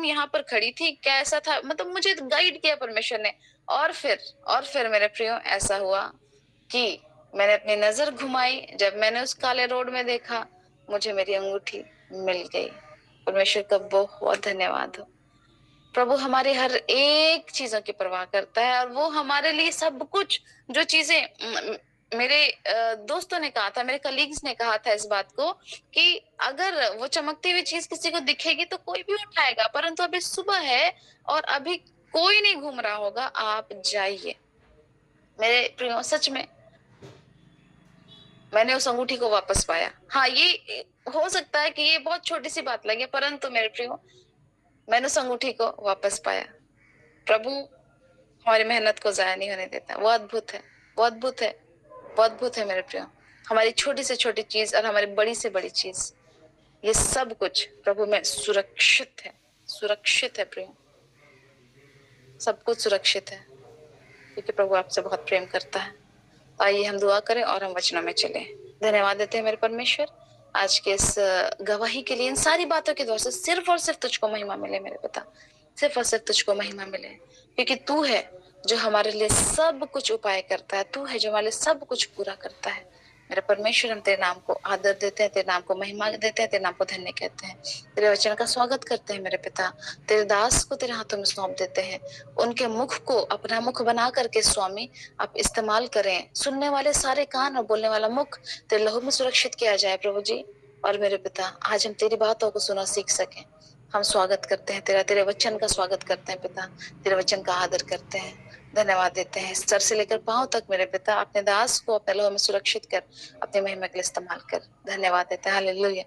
यहाँ पर खड़ी थी, क्या ऐसा था, मतलब मुझे गाइड किया परमेश्वर ने। और फिर मेरे प्रियो ऐसा हुआ कि मैंने अपनी नजर घुमाई, जब मैंने उस काले रोड में देखा, मुझे मेरी अंगूठी मिल गई। परमेश्वर का बहुत धन्यवाद हो। प्रभु हमारे हर एक चीजों की परवाह करता है, और वो हमारे लिए सब कुछ, जो चीजें मेरे दोस्तों ने कहा था, मेरे कलीग्स ने कहा था इस बात को, कि अगर वो चमकती हुई चीज किसी को दिखेगी तो कोई भी उठाएगा, परंतु अभी सुबह है और अभी कोई नहीं घूम रहा होगा, आप जाइए। मेरे प्रियो, सच में मैंने उस अंगूठी को वापस पाया। हाँ, ये हो सकता है कि ये बहुत छोटी सी बात लगे, परंतु मेरे प्रियो, मैंने उस अंगूठी को वापस पाया। प्रभु हमारी मेहनत को जाया नहीं होने देता। वो अद्भुत है, वो अद्भुत है, वो अद्भुत है मेरे प्रियो। हमारी छोटी से छोटी चीज और हमारी बड़ी से बड़ी चीज, ये सब कुछ प्रभु में सुरक्षित है, सुरक्षित है प्रियो, सब कुछ सुरक्षित है, क्योंकि प्रभु आपसे बहुत प्रेम करता है। आइए हम दुआ करें और हम वचनों में चलें। धन्यवाद देते हैं मेरे परमेश्वर आज के इस गवाही के लिए, इन सारी बातों के द्वारा से सिर्फ और सिर्फ तुझको महिमा मिले मेरे पिता, सिर्फ और सिर्फ तुझको महिमा मिले, क्योंकि तू है जो हमारे लिए सब कुछ उपाय करता है, तू है जो हमारे लिए सब कुछ पूरा करता है। मेरे परमेश्वर, हम तेरे नाम को आदर देते हैं, तेरे नाम को महिमा देते हैं, तेरे नाम को धन्य कहते हैं, तेरे वचन का स्वागत करते हैं मेरे पिता। तेरे दास को तेरे हाथों में सौंप देते हैं, उनके मुख को अपना मुख बना करके स्वामी आप इस्तेमाल करें, सुनने वाले सारे कान और बोलने वाला मुख तेरे लहू में सुरक्षित किया जाए प्रभु जी। और मेरे पिता, आज हम तेरी बातों को सुना सीख सकें। हम स्वागत करते हैं तेरा, तेरे वचन का स्वागत करते हैं पिता, तेरे वचन का आदर करते हैं, धन्यवाद देते हैं। सर से लेकर पांव तक मेरे पिता अपने दास को अपने लहू में सुरक्षित कर, अपने महिमा के लिए इस्तेमाल कर, धन्यवाद देते हैं। हालेलुया।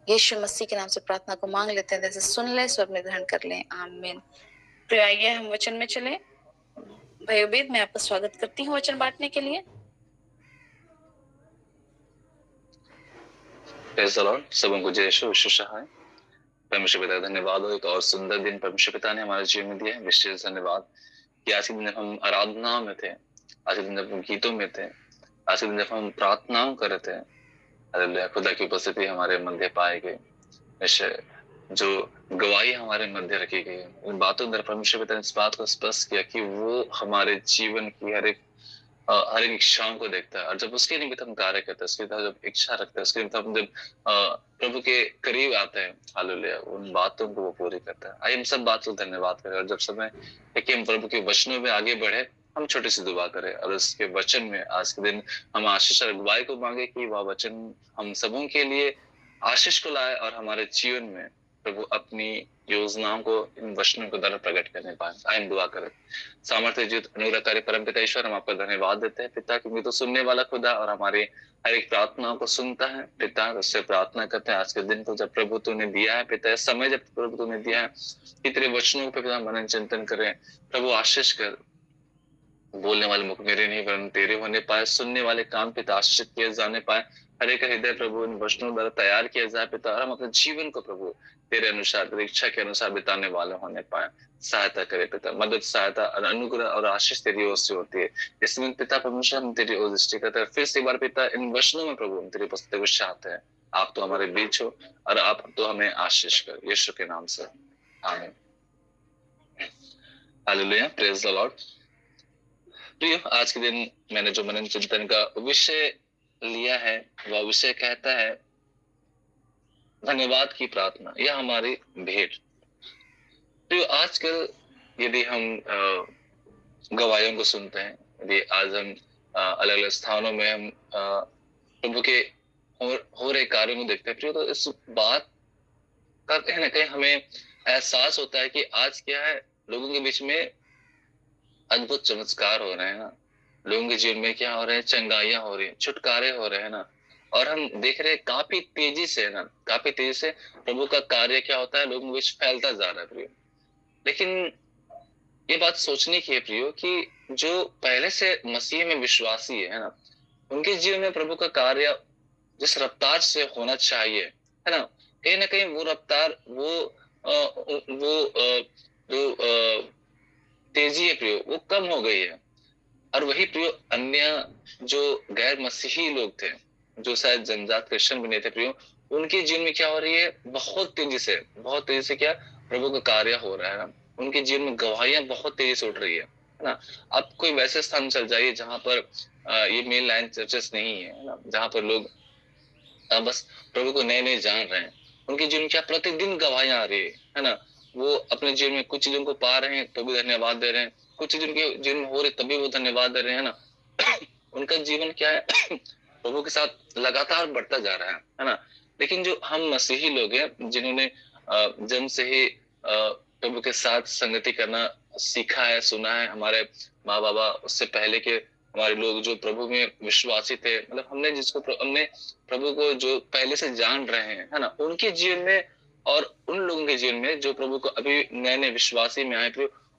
यीशु मसीह के नाम से प्रार्थना को मांग लेते हैं, जैसे सुन ले स्वर में ग्रहण कर लें, आमीन। तो आइए हम वचन में चले। भाई उबैद, मैं आपका स्वागत करती हूँ वचन बांटने के लिए। Praise the Lord. सबको जय यीशु है। परमेश्वर पिता का धन्यवाद हो, एक और सुंदर दिन परमेश्वर पिता ने हमारे जीवन में दिया है। विशेष धन्यवाद कि आज के दिन हम आराधना में थे, आज के दिन हम गीतों में थे, आज के दिन हम प्रार्थनाओं कर रहे थे। हालेलुया। खुदा की उपस्थिति हमारे मध्य पाई गई, जो गवाही हमारे मध्य रखी गई, उन बातों में परमेश्वर पिता ने इस बात को स्पष्ट किया कि वो हमारे जीवन की हर एक इच्छाओं को देखता है, और जब उसके निमित्त हम कार्य करते हैं, उसके निमित्त जब इच्छा रखते हैं, उसके निमित्त हम जब प्रभु के करीब आते हैं, हालेलुया, उन बातों को वो पूरी करता है। आइए हम सब बात को धन्यवाद करें, और जब समय है कि हम प्रभु के वचनों में आगे बढ़े, हम छोटी सी दुआ करें और उसके वचन में आज के दिन हम आशीष और अगुवाई को मांगे कि वह वचन हम सबों के लिए आशीष को लाए और हमारे जीवन में प्रभु अपनी योजनाओं को इन वचनों के द्वारा प्रकट करने पाए। आइए दुआ करें। सामर्थ्य जीत अनुग्रहकारी परमपिता ईश्वर, हम आपका धन्यवाद देते हैं पिता, क्योंकि तो सुनने वाला खुदा और हमारे हर एक प्रार्थनाओं को सुनता है पिता। उससे प्रार्थना करते हैं आज के दिन को जब प्रभु तूने दिया है पिता, समय जब प्रभु तूने दिया है कि तेरे वचनों पर पिता मनन चिंतन करें। प्रभु आशीष कर, बोलने वाले मुख मेरे नहीं वरन तेरे होने पाए, सुनने वाले कान पिता आशीषित किए जाने पाए, हर एक हृदय प्रभु इन वचनों द्वारा तैयार किया जाए पिता, और हम अपने जीवन को प्रभु तेरे अनुसार, तेरी इच्छा के अनुसार बिताने वाले होने पाए। सहायता करे पिता, मदद, सहायता और अनुग्रह और आशीष तेरी ओर से होती है। इसमें पिता परमेश्वर हम तेरी ओर दृष्टि करते हैं। फिर से एक बार पिता इन वचनों में प्रभु हम तेरी उपस्थिति को चाहते हैं। आप तो हमारे बीच हो और आप तो हमें आशीष कर, यीशु के नाम से, आमीन। Hallelujah, praise the Lord. प्रिय, आज के दिन मैंने जो मनन चिंतन का विषय लिया है वह विषय कहता है धन्यवाद की प्रार्थना या हमारी भेंट। प्रिय, आजकल यदि हम गवाहियों को सुनते हैं, यदि आज हम अलग अलग स्थानों में हम प्रभु के हो रहे कार्यों को देखते हैं प्रिय, तो इस बात का कहीं ना कहीं हमें एहसास होता है कि आज क्या है, लोगों के बीच में अद्भुत चमत्कार हो रहे हैं ना, लोगों के जीवन में क्या हो रहे हैं, चंगाइयां हो रही हैं, छुटकारे हो रहे हैं ना, और हम देख रहे हैं काफी तेजी से ना, काफी तेजी से प्रभु का कार्य क्या होता है लोगों के बीच फैलता जा रहा है प्रिय। लेकिन ये बात सोचने की है प्रियो कि जो पहले से मसीह में विश्वासी है ना, उनके जीवन में प्रभु का कार्य जिस रफ्तार से होना चाहिए, है ना कहीं वो रफ्तार, जो तेजी है प्रियो, वो कम हो गई है। और वही प्रियो अन्य जो गैर मसीही लोग थे, जो शायद जन्मजात क्रिश्चियन भी नहीं थे प्रियो, उनके जीवन में क्या हो रही है, बहुत तेजी से क्या प्रभु का कार्य हो रहा है ना। उनके जीवन में गवाहियां बहुत तेजी से उठ रही है ना। आप कोई वैसे स्थान चल जाइए जहां पर ये मेन लाइन चर्चेस नहीं है ना, जहां पर लोग बस प्रभु को नए नए जान रहे हैं। उनके जीवन में क्या प्रतिदिन गवाहियां आ रही है ना। वो अपने जीवन में कुछ चीजों को पा रहे हैं तो भी धन्यवाद दे रहे हैं, कुछ चीजों के जीवन में हो रहे तभी वो धन्यवाद दे रहे हैं ना। उनका जीवन क्या है, प्रभु के साथ लगातार बढ़ता जा रहा है ना। लेकिन जो हम मसीही लोग हैं, जिन्होंने जन्म से ही प्रभु के साथ संगति करना सीखा है, सुना है, हमारे माँ बाबा उससे पहले के हमारे लोग जो प्रभु में विश्वासी थे, मतलब हमने प्रभु को जो पहले से जान रहे हैं, है ना, उनके जीवन में और उन लोगों के जीवन में जो प्रभु को अभी नए नए विश्वासी में आए,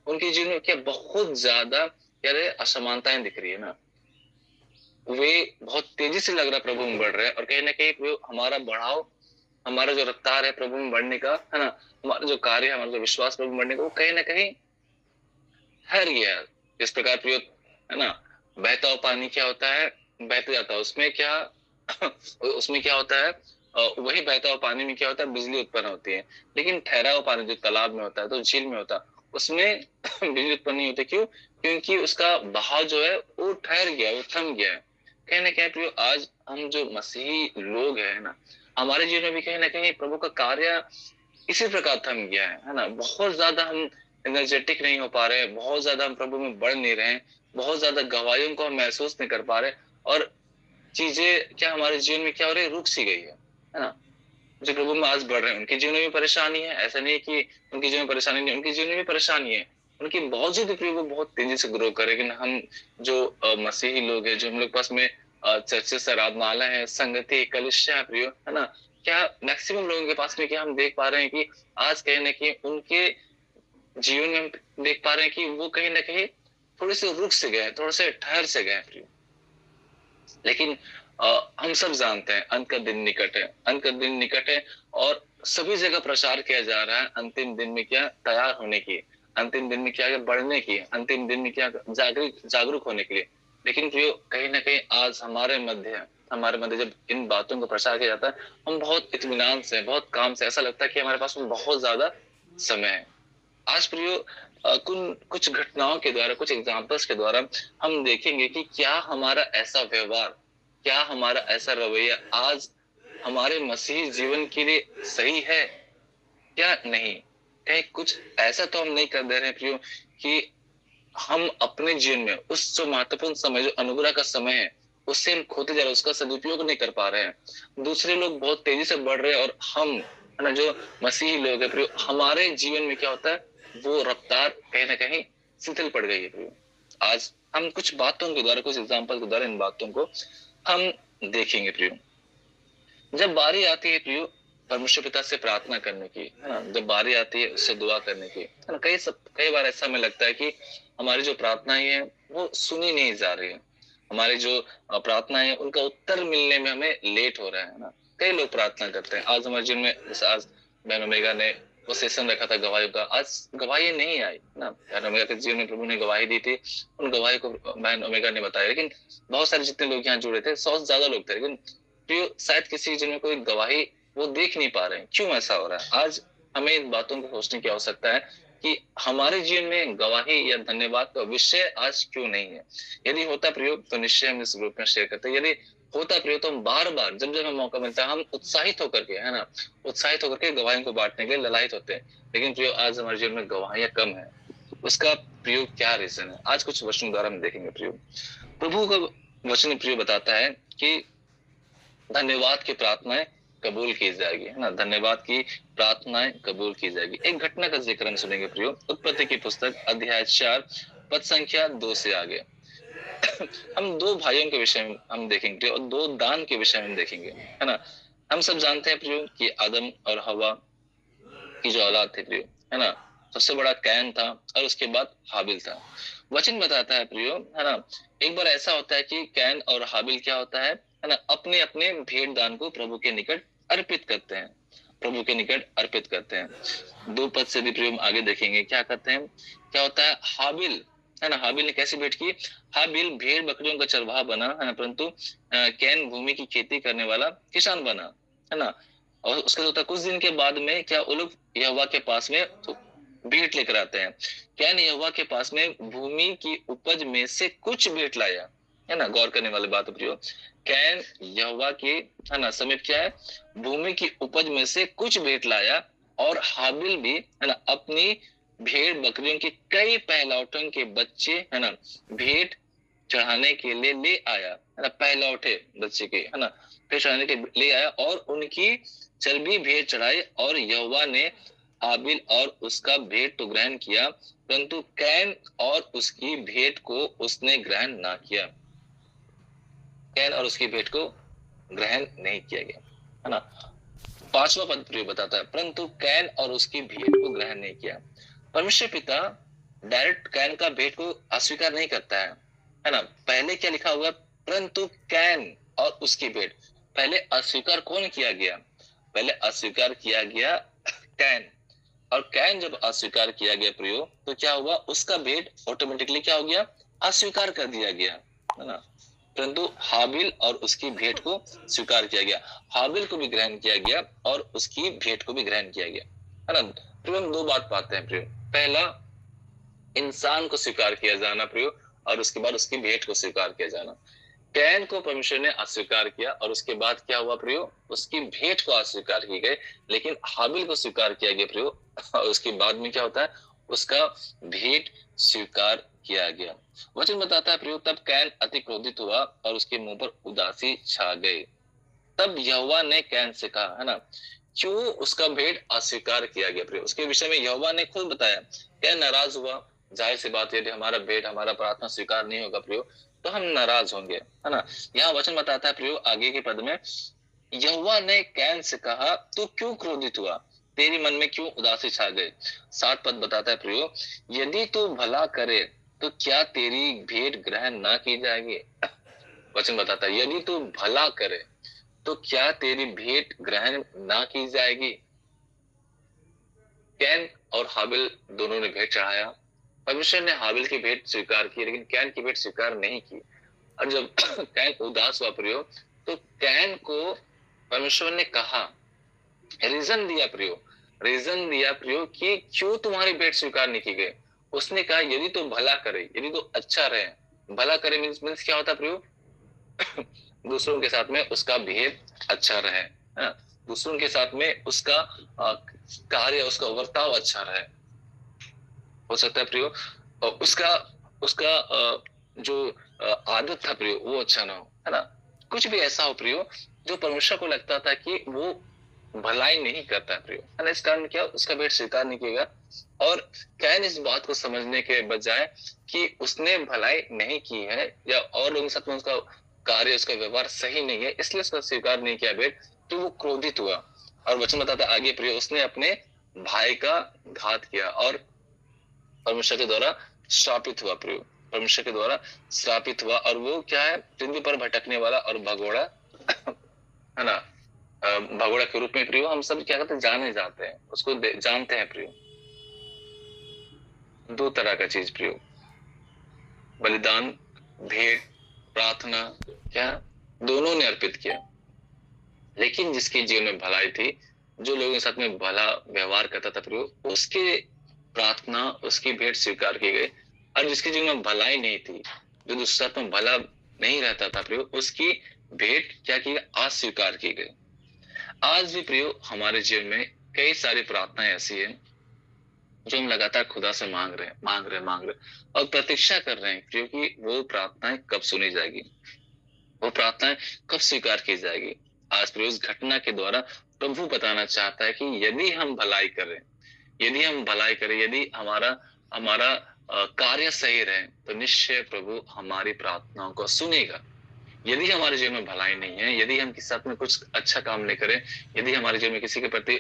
उनके जीवन में क्या बहुत ज्यादा क्या असमानताएं दिख रही है ना। वे बहुत तेजी से लग रहा है प्रभु में बढ़ रहे हैं, और कहीं ना कहीं हमारा बढ़ाव, हमारा जो रफ्तार है प्रभु में बढ़ने का, है ना, हमारा जो कार्य है, हमारा जो विश्वास प्रभु में बढ़ने का, वो कहीं ना कहीं ठहर गया है। इस प्रकार प्रियो, है ना, बहता हुआ पानी क्या होता है, बहते जाता है, उसमें क्या होता है, वही बहता हुआ पानी में क्या होता है, बिजली उत्पन्न होती है। लेकिन ठहरा हुआ पानी जो तालाब में होता है, तो झील में होता है, उसमें बिजली उत्पन्न नहीं होती। क्यों? क्योंकि उसका बहाव जो है वो ठहर गया, वो थम गया है। कहीं ना कहीं प्रियो, आज हम जो मसीही लोग हैं ना, हमारे जीवन में भी कहीं ना कहीं प्रभु का कार्य इसी प्रकार थम गया है ना। बहुत ज्यादा हम एनर्जेटिक नहीं हो पा रहे हैं, बहुत ज्यादा हम प्रभु में बढ़ नहीं रहे हैं, बहुत ज्यादा गवाहियों को हम महसूस नहीं कर पा रहे, और चीजें क्या हमारे जीवन में क्या हो रही है, रुक सी गई है ना। जो प्रभु में आज बढ़ रहे हैं, उनके जीवन में भी परेशानी है, ऐसा नहीं है कि उनके जीवन में परेशानी नहीं, उनके जीवन में भी परेशानी है। उनकी बावजूद भी वो बहुत तेजी से ग्रो करे। लेकिन हम जो मसीही लोग हैं, जो हम लोग पास में चर्चेस, आराधनालय है, संगति, कलिसिया है प्रियो, है ना, क्या मैक्सिमम लोगों के पास में क्या हम देख पा रहे हैं कि आज कहीं ना कहीं उनके जीवन में हम देख पा रहे हैं कि वो कहीं ना कहीं थोड़े से रुक से गए, थोड़े से ठहर से गए प्रियो। लेकिन हम सब जानते हैं अंत का दिन निकट है, अंत का दिन निकट है, और सभी जगह प्रचार किया जा रहा है अंतिम दिन में क्या तैयार होने की, अंतिम दिन में क्या बढ़ने की, अंतिम दिन में क्या जागरूक होने के लिए। लेकिन प्रियो, कहीं ना कहीं आज हमारे मध्य जब इन बातों को प्रचार किया जाता है, हम बहुत इत्मीनान से, बहुत काम से, ऐसा लगता है कि हमारे पास में बहुत ज्यादा समय है। आज प्रियो, कुछ घटनाओं के द्वारा, कुछ एग्जाम्पल्स के द्वारा हम देखेंगे कि क्या हमारा ऐसा व्यवहार, क्या हमारा ऐसा रवैया आज हमारे मसीही जीवन के लिए सही है क्या नहीं। कहीं कुछ ऐसा तो हम नहीं कर दे रहे हैं प्रियो कि हम अपने जीवन में उस जो महत्वपूर्ण समय, जो अनुग्रह का समय है, उससे हम खोते जा रहे हैं, उसका सदुपयोग नहीं कर पा रहे हैं। दूसरे लोग बहुत तेजी से बढ़ रहे हैं, और हम, है ना, जो मसीही लोग हैं, हमारे जीवन में क्या होता है, वो रफ्तार कहीं ना कहीं शिथिल पड़ गई है। आज हम कुछ बातों के द्वारा, कुछ एग्जाम्पल के द्वारा इन बातों को हम देखेंगे प्रियो। जब बारी आती है प्रियो परमेश्वर पिता से प्रार्थना करने की, है ना, जब बारी आती है उससे दुआ करने की, है ना, कई बार ऐसा हमें लगता है कि हमारी जो प्रार्थनाएं हैं वो सुनी नहीं जा रही है। हमारी जो प्रार्थनाएं हैं उनका उत्तर मिलने में हमें लेट हो रहा है ना। कई लोग प्रार्थना करते हैं। आज हमारे जीवन में, जैसे आज बहन ओमेगा ने वो सेशन रखा था गवाही का, आज गवाही नहीं आई ना। बहन ओमेगा के जीवन में प्रभु ने गवाही दी थी, उन गवाही को बहन ओमेगा ने बताया। लेकिन बहुत सारे जितने लोग यहाँ जुड़े थे, 100 से ज्यादा लोग थे, लेकिन शायद किसी जन में कोई गवाही वो देख नहीं पा रहे हैं। क्यों ऐसा हो रहा है? आज हमें इन बातों को सोचने की आवश्यकता है कि हमारे जीवन में गवाही या धन्यवाद का विषय आज क्यों नहीं है। यदि होता प्रयोग तो निश्चय हम इस ग्रुप में शेयर करते हैं। यदि होता प्रयोग तो हम बार बार जब जब हमें मौका मिलता है, हम उत्साहित होकर के, है ना, उत्साहित होकर के गवाहियों को बांटने के लिए ललायत होते हैं। लेकिन प्रयोग आज हमारे जीवन में गवाहियां कम है। उसका प्रयोग क्या रीजन है, आज कुछ वचनों द्वारा हम देखेंगे। प्रयोग प्रभु का वचन प्रयोग बताता है कि धन्यवाद की प्रार्थनाएं कबूल की जाएगी, है ना, धन्यवाद की प्रार्थनाएं कबूल की जाएगी। एक घटना का जिक्र हम सुनेंगे प्रियो, उत्पत्ति की पुस्तक अध्याय 4 पद संख्या 2 से आगे। हम दो भाइयों के विषय में हम देखेंगे और दो दान के विषय में देखेंगे, है ना। हम सब जानते हैं प्रियो कि आदम और हवा की जो औलाद थी प्रियो, है ना, सबसे बड़ा कैन था और उसके बाद हाबिल था। वचन बताता है प्रियो, है ना, एक बार ऐसा होता है कि कैन और हाबिल क्या होता है ना, अपने अपने भेंट दान को प्रभु के निकट अर्पित करते हैं, प्रभु के निकट अर्पित करते हैं। 2 पद से भी प्रियो हम आगे देखेंगे क्या करते हैं, क्या होता है। हाबिल, है ना, हाबिल ने कैसे भेंट की। हाबिल भेड़ बकरियों का चरवाहा बना, है ना, परंतु कैन भूमि की खेती करने वाला किसान बना, है ना। और उसका होता है कुछ दिन के बाद में क्या, वो लोग यहोवा के पास में तो भेंट लेकर आते हैं। कैन यहोवा के पास में भूमि की उपज में से कुछ भेंट लाया, है ना, गौर करने वाली बात प्रियो। कैन यहोवा के, है ना, समीप क्या है, भूमि की उपज में से कुछ भेंट लाया, और हाबिल भी, है ना, अपनी भेड़ बकरियों के कई पहलौठों के बच्चे, है ना, भेंट चढ़ाने के लिए ले आया, है ना, पहलौठे बच्चे के, है ना, भेंट चढ़ाने के ले आया और उनकी चर्बी भेंट चढ़ाई, और यहोवा ने हाबिल और उसका भेंट तो ग्रहण किया, परंतु कैन और उसकी भेंट को उसने ग्रहण ना किया। कैन और उसकी भेंट को ग्रहण नहीं किया गया, है ना। 5वां पद प्रिय बताता है, परंतु कैन और उसकी भेंट को ग्रहण नहीं किया। परमेश्वर पिता डायरेक्ट कैन का भेंट को अस्वीकार नहीं करता है ना। पहले क्या लिखा हुआ, परंतु कैन और उसकी भेंट। पहले अस्वीकार कौन किया गया, पहले अस्वीकार किया गया कैन। और कैन जब अस्वीकार किया गया प्रियो, तो क्या हुआ, उसका भेंट ऑटोमेटिकली क्या हो गया, अस्वीकार कर दिया गया, है ना। परंतु हाबिल और उसकी भेंट को स्वीकार किया गया, हाबिल को भी ग्रहण किया गया और उसकी भेंट को भी ग्रहण किया गया, है ना। तो हम 2 बात पाते हैं प्रियो। पहला, इंसान को स्वीकार किया जाना प्रियो, और उसके बाद उसकी भेंट को स्वीकार किया जाना। कैन को परमेश्वर ने अस्वीकार किया और उसके बाद क्या हुआ प्रियो, उसकी भेंट को अस्वीकार की गई, लेकिन हाबिल को स्वीकार किया गया प्रियो, और उसके बाद में क्या होता है, उसका भेंट स्वीकार किया गया। वचन बताता है प्रियो, तब कैन अति क्रोधित हुआ और उसके मुंह पर उदासी छा गई। तब यहोवा ने कैन से कहा, है ना, क्यों उसका भेंट अस्वीकार किया गया प्रियो। उसके विषय में यहोवा ने खुद बताया, कैन नाराज हुआ। जाहिर सी बात है, यदि हमारा भेंट, हमारा प्रार्थना स्वीकार नहीं होगा प्रियो, तो हम नाराज होंगे, है ना। यहाँ वचन बताता है प्रियो आगे के पद में, यहोवा ने कैन से कहा, तू क्यों क्रोधित हुआ, तेरी मन में क्यों उदासी छा गई। 7 पद बताता है प्रियो, यदि तू भला करे तो क्या तेरी भेंट ग्रहण ना की जाएगी। वचन बताता है, यदि तू भला करे तो क्या तेरी भेंट ग्रहण ना की जाएगी। कैन और हाबिल दोनों ने भेंट चढ़ाया। परमेश्वर ने हाबिल की भेंट स्वीकार की, लेकिन कैन की भेंट स्वीकार नहीं की। और जब कैन उदास हुआ प्रियो, तो कैन को परमेश्वर ने कहा, रीजन दिया प्रियो, रीजन दिया प्रियो कि क्यों तुम्हारी भेंट स्वीकार नहीं की गई। उसने कहा, यदि तो भला करे, यदि तो अच्छा रहे। भला करे मीन्स क्या होता प्रियो, दूसरों के साथ में उसका बिहेव अच्छा रहे, है ना, दूसरों के साथ में उसका कार्य, उसका वर्ताव अच्छा रहे, हो सकता है प्रियो, और उसका उसका जो आदत था प्रियो वो अच्छा ना हो, है ना। कुछ भी ऐसा हो प्रियो जो परमेश्वर को लगता था कि वो भलाई नहीं करता है प्रियो, है ना। इस कारण क्या, उसका भेंट स्वीकार नहीं किया। और कैन इस बात को समझने के बजाय कि उसने भलाई नहीं की है, या और लोगों के साथ में उसका कार्य, उसका व्यवहार सही नहीं है, इसलिए उसका स्वीकार नहीं किया भेंट, तो वो क्रोधित हुआ। और वचन बताता है आगे प्रियो, उसने अपने भाई का घात किया और परमेश्वर के द्वारा श्रापित हुआ प्रियो, परमेश्वर के द्वारा श्रापित हुआ। और वो क्या है, पृथ्वी पर भटकने वाला और भगोड़ा, है ना, भगोड़ा के रूप में प्रियो हम सब क्या कहते हैं, जाने जाते हैं, उसको जानते हैं प्रियो। 2 तरह का चीज प्रियो, बलिदान, भेंट, प्रार्थना, क्या दोनों ने अर्पित किया, लेकिन जिसके जीवन में भलाई थी, जो लोगों के साथ में भला व्यवहार करता था प्रियो, उसके प्रार्थना, उसकी भेंट स्वीकार की गई। और जिसके जीवन में भलाई नहीं थी, जो दूसरे साथ में भला नहीं रहता था प्रियो, उसकी भेंट क्या की गई, अस्वीकार की गई। आज भी प्रियो हमारे जीवन में कई सारी प्रार्थनाएं ऐसी है जो हम लगातार खुदा से मांग रहे और प्रतीक्षा कर रहे हैं प्रियो कि वो प्रार्थनाएं कब सुनी जाएगी, वो प्रार्थनाएं कब स्वीकार की जाएगी। आज प्रियो इस घटना के द्वारा प्रभु बताना चाहता है कि यदि हम भलाई करें, यदि हम भलाई करें, यदि हमारा हमारा कार्य सही रहे, तो निश्चय प्रभु हमारी प्रार्थनाओं को सुनेगा। यदि हमारे जीवन में भलाई नहीं है, यदि हम किसी साथ में कुछ अच्छा काम नहीं करें, यदि हमारे जीवन में किसी के प्रति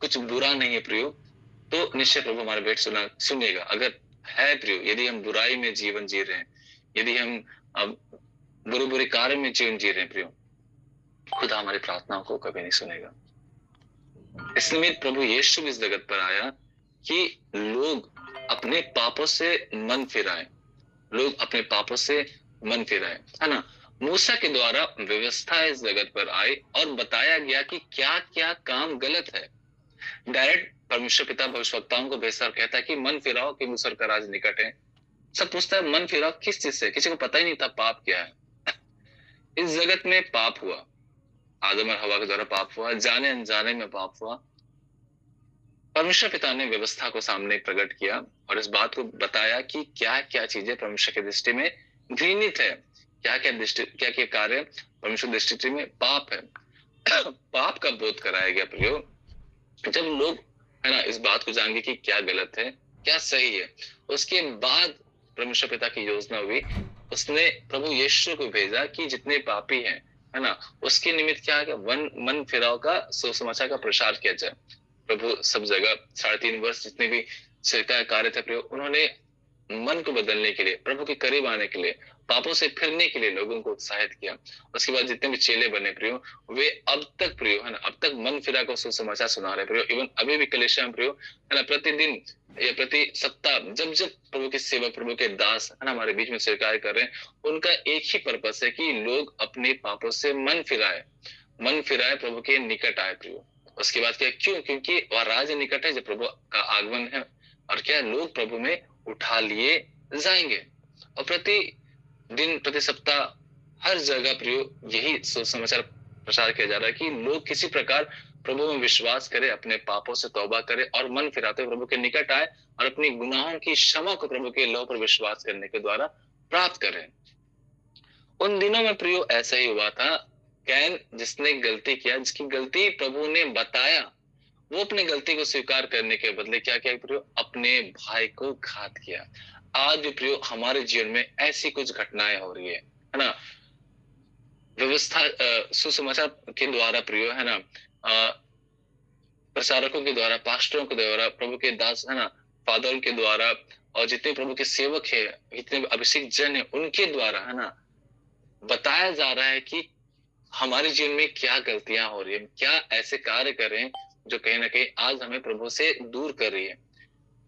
कुछ बुरा नहीं है प्रियो, तो निश्चय प्रभु हमारे भेंट सुनेगा। अगर है प्रियो, यदि हम बुराई में जीवन जी रहे हैं, यदि हम अब बुरे बुरे कार्य में जीवन जी रहे हैं प्रियो, खुदा हमारी प्रार्थनाओं को कभी नहीं सुनेगा। इस निमित्त प्रभु यीशु इस जगत पर आया कि लोग अपने पापों से मन फिराएं, लोग अपने पापों से मन फिराएं, है ना। मूसा के द्वारा व्यवस्था इस जगत पर आई और बताया गया कि क्या क्या काम गलत है। डायरेक्ट परमेश्वर पिता भविष्यवक्ताओं को भेजता और कहता है कि मन फिराओ कि मूसर का राज निकट है। सब पूछता है मन फिराओ किस चीज से, किसी को पता ही नहीं था पाप क्या है। इस जगत में पाप हुआ, आदम और हवा के द्वारा पाप हुआ, जाने अनजाने में पाप हुआ। परमेश्वर पिता ने व्यवस्था को सामने प्रकट किया और इस बात को बताया कि क्या क्या चीजें परमेश्वर की दृष्टि में घृणित है, क्या क्या कार्य परमेश्वर की दृष्टि में पाप है। पाप का बोध कराया गया प्रियो। जब लोग, है ना, इस बात को जानेंगे कि क्या गलत है क्या सही है, उसके बाद परमेश्वर पिता की योजना हुई, उसने प्रभु यीशु को भेजा कि जितने पापी हैं, है ना, उसके निमित्त क्या है, मन फिराव का सुसमाचार का प्रचार किया जाए। प्रभु सब जगह 3.5 वर्ष जितने भी सेवकाई कार्य थे प्रभु, उन्होंने मन को बदलने के लिए, प्रभु के करीब आने के लिए, पापों से फिरने के लिए लोगों को उत्साहित किया। उसके बाद जितने भी चेले बने प्रियो, वे अब तक प्रियो, है ना, अब तक मन फिरा को सुसमाचार सुना रहे प्रियो। इवन अभी भी कलीसिया में प्रियो, है ना, प्रतिदिन या प्रति सप्ताह जब जब प्रभु के सेवक, प्रभु के दास, है ना, हमारे बीच में सेवकाई कर रहे हैं, उनका एक ही पर्पस है कि लोग अपने पापों से मन फिराए, प्रभु के निकट आए प्रियो। उसके बाद क्या, क्यों? क्योंकि वह राज्य निकट है, जब प्रभु का आगमन है, और क्या, लोग प्रभु में उठा लिए जाएंगे। और प्रति दिन, प्रति सप्ताह हर जगह प्रियो यही सुसमाचार प्रचार किया जा रहा है कि लोग किसी प्रकार प्रभु में विश्वास करें, अपने पापों से तौबा करें और मन फिराते प्रभु के निकट आए और अपनी गुनाहों की क्षमा को प्रभु के लहू पर विश्वास करने के द्वारा प्राप्त करें। उन दिनों में प्रियो ऐसा ही हुआ था। कैन जिसने गलती किया, जिसकी गलती प्रभु ने बताया, वो अपनी गलती को स्वीकार करने के बदले क्या किया प्रियो, अपने भाई को घात किया। आज भी प्रियो हमारे जीवन में ऐसी कुछ घटनाएं हो रही है ना, व्यवस्था सुसमाचार के द्वारा प्रियो, है ना, प्रचारकों के द्वारा, पास्टरों के द्वारा, प्रभु के दास, है ना, फादर के द्वारा, और जितने प्रभु के सेवक है, जितने अभिषेक जन है, उनके द्वारा, है ना, बताया जा रहा है कि हमारे जीवन में क्या गलतियां हो रही है, क्या ऐसे कार्य कर रहे हैं जो कहीं ना कहीं आज हमें प्रभु से दूर कर रही है।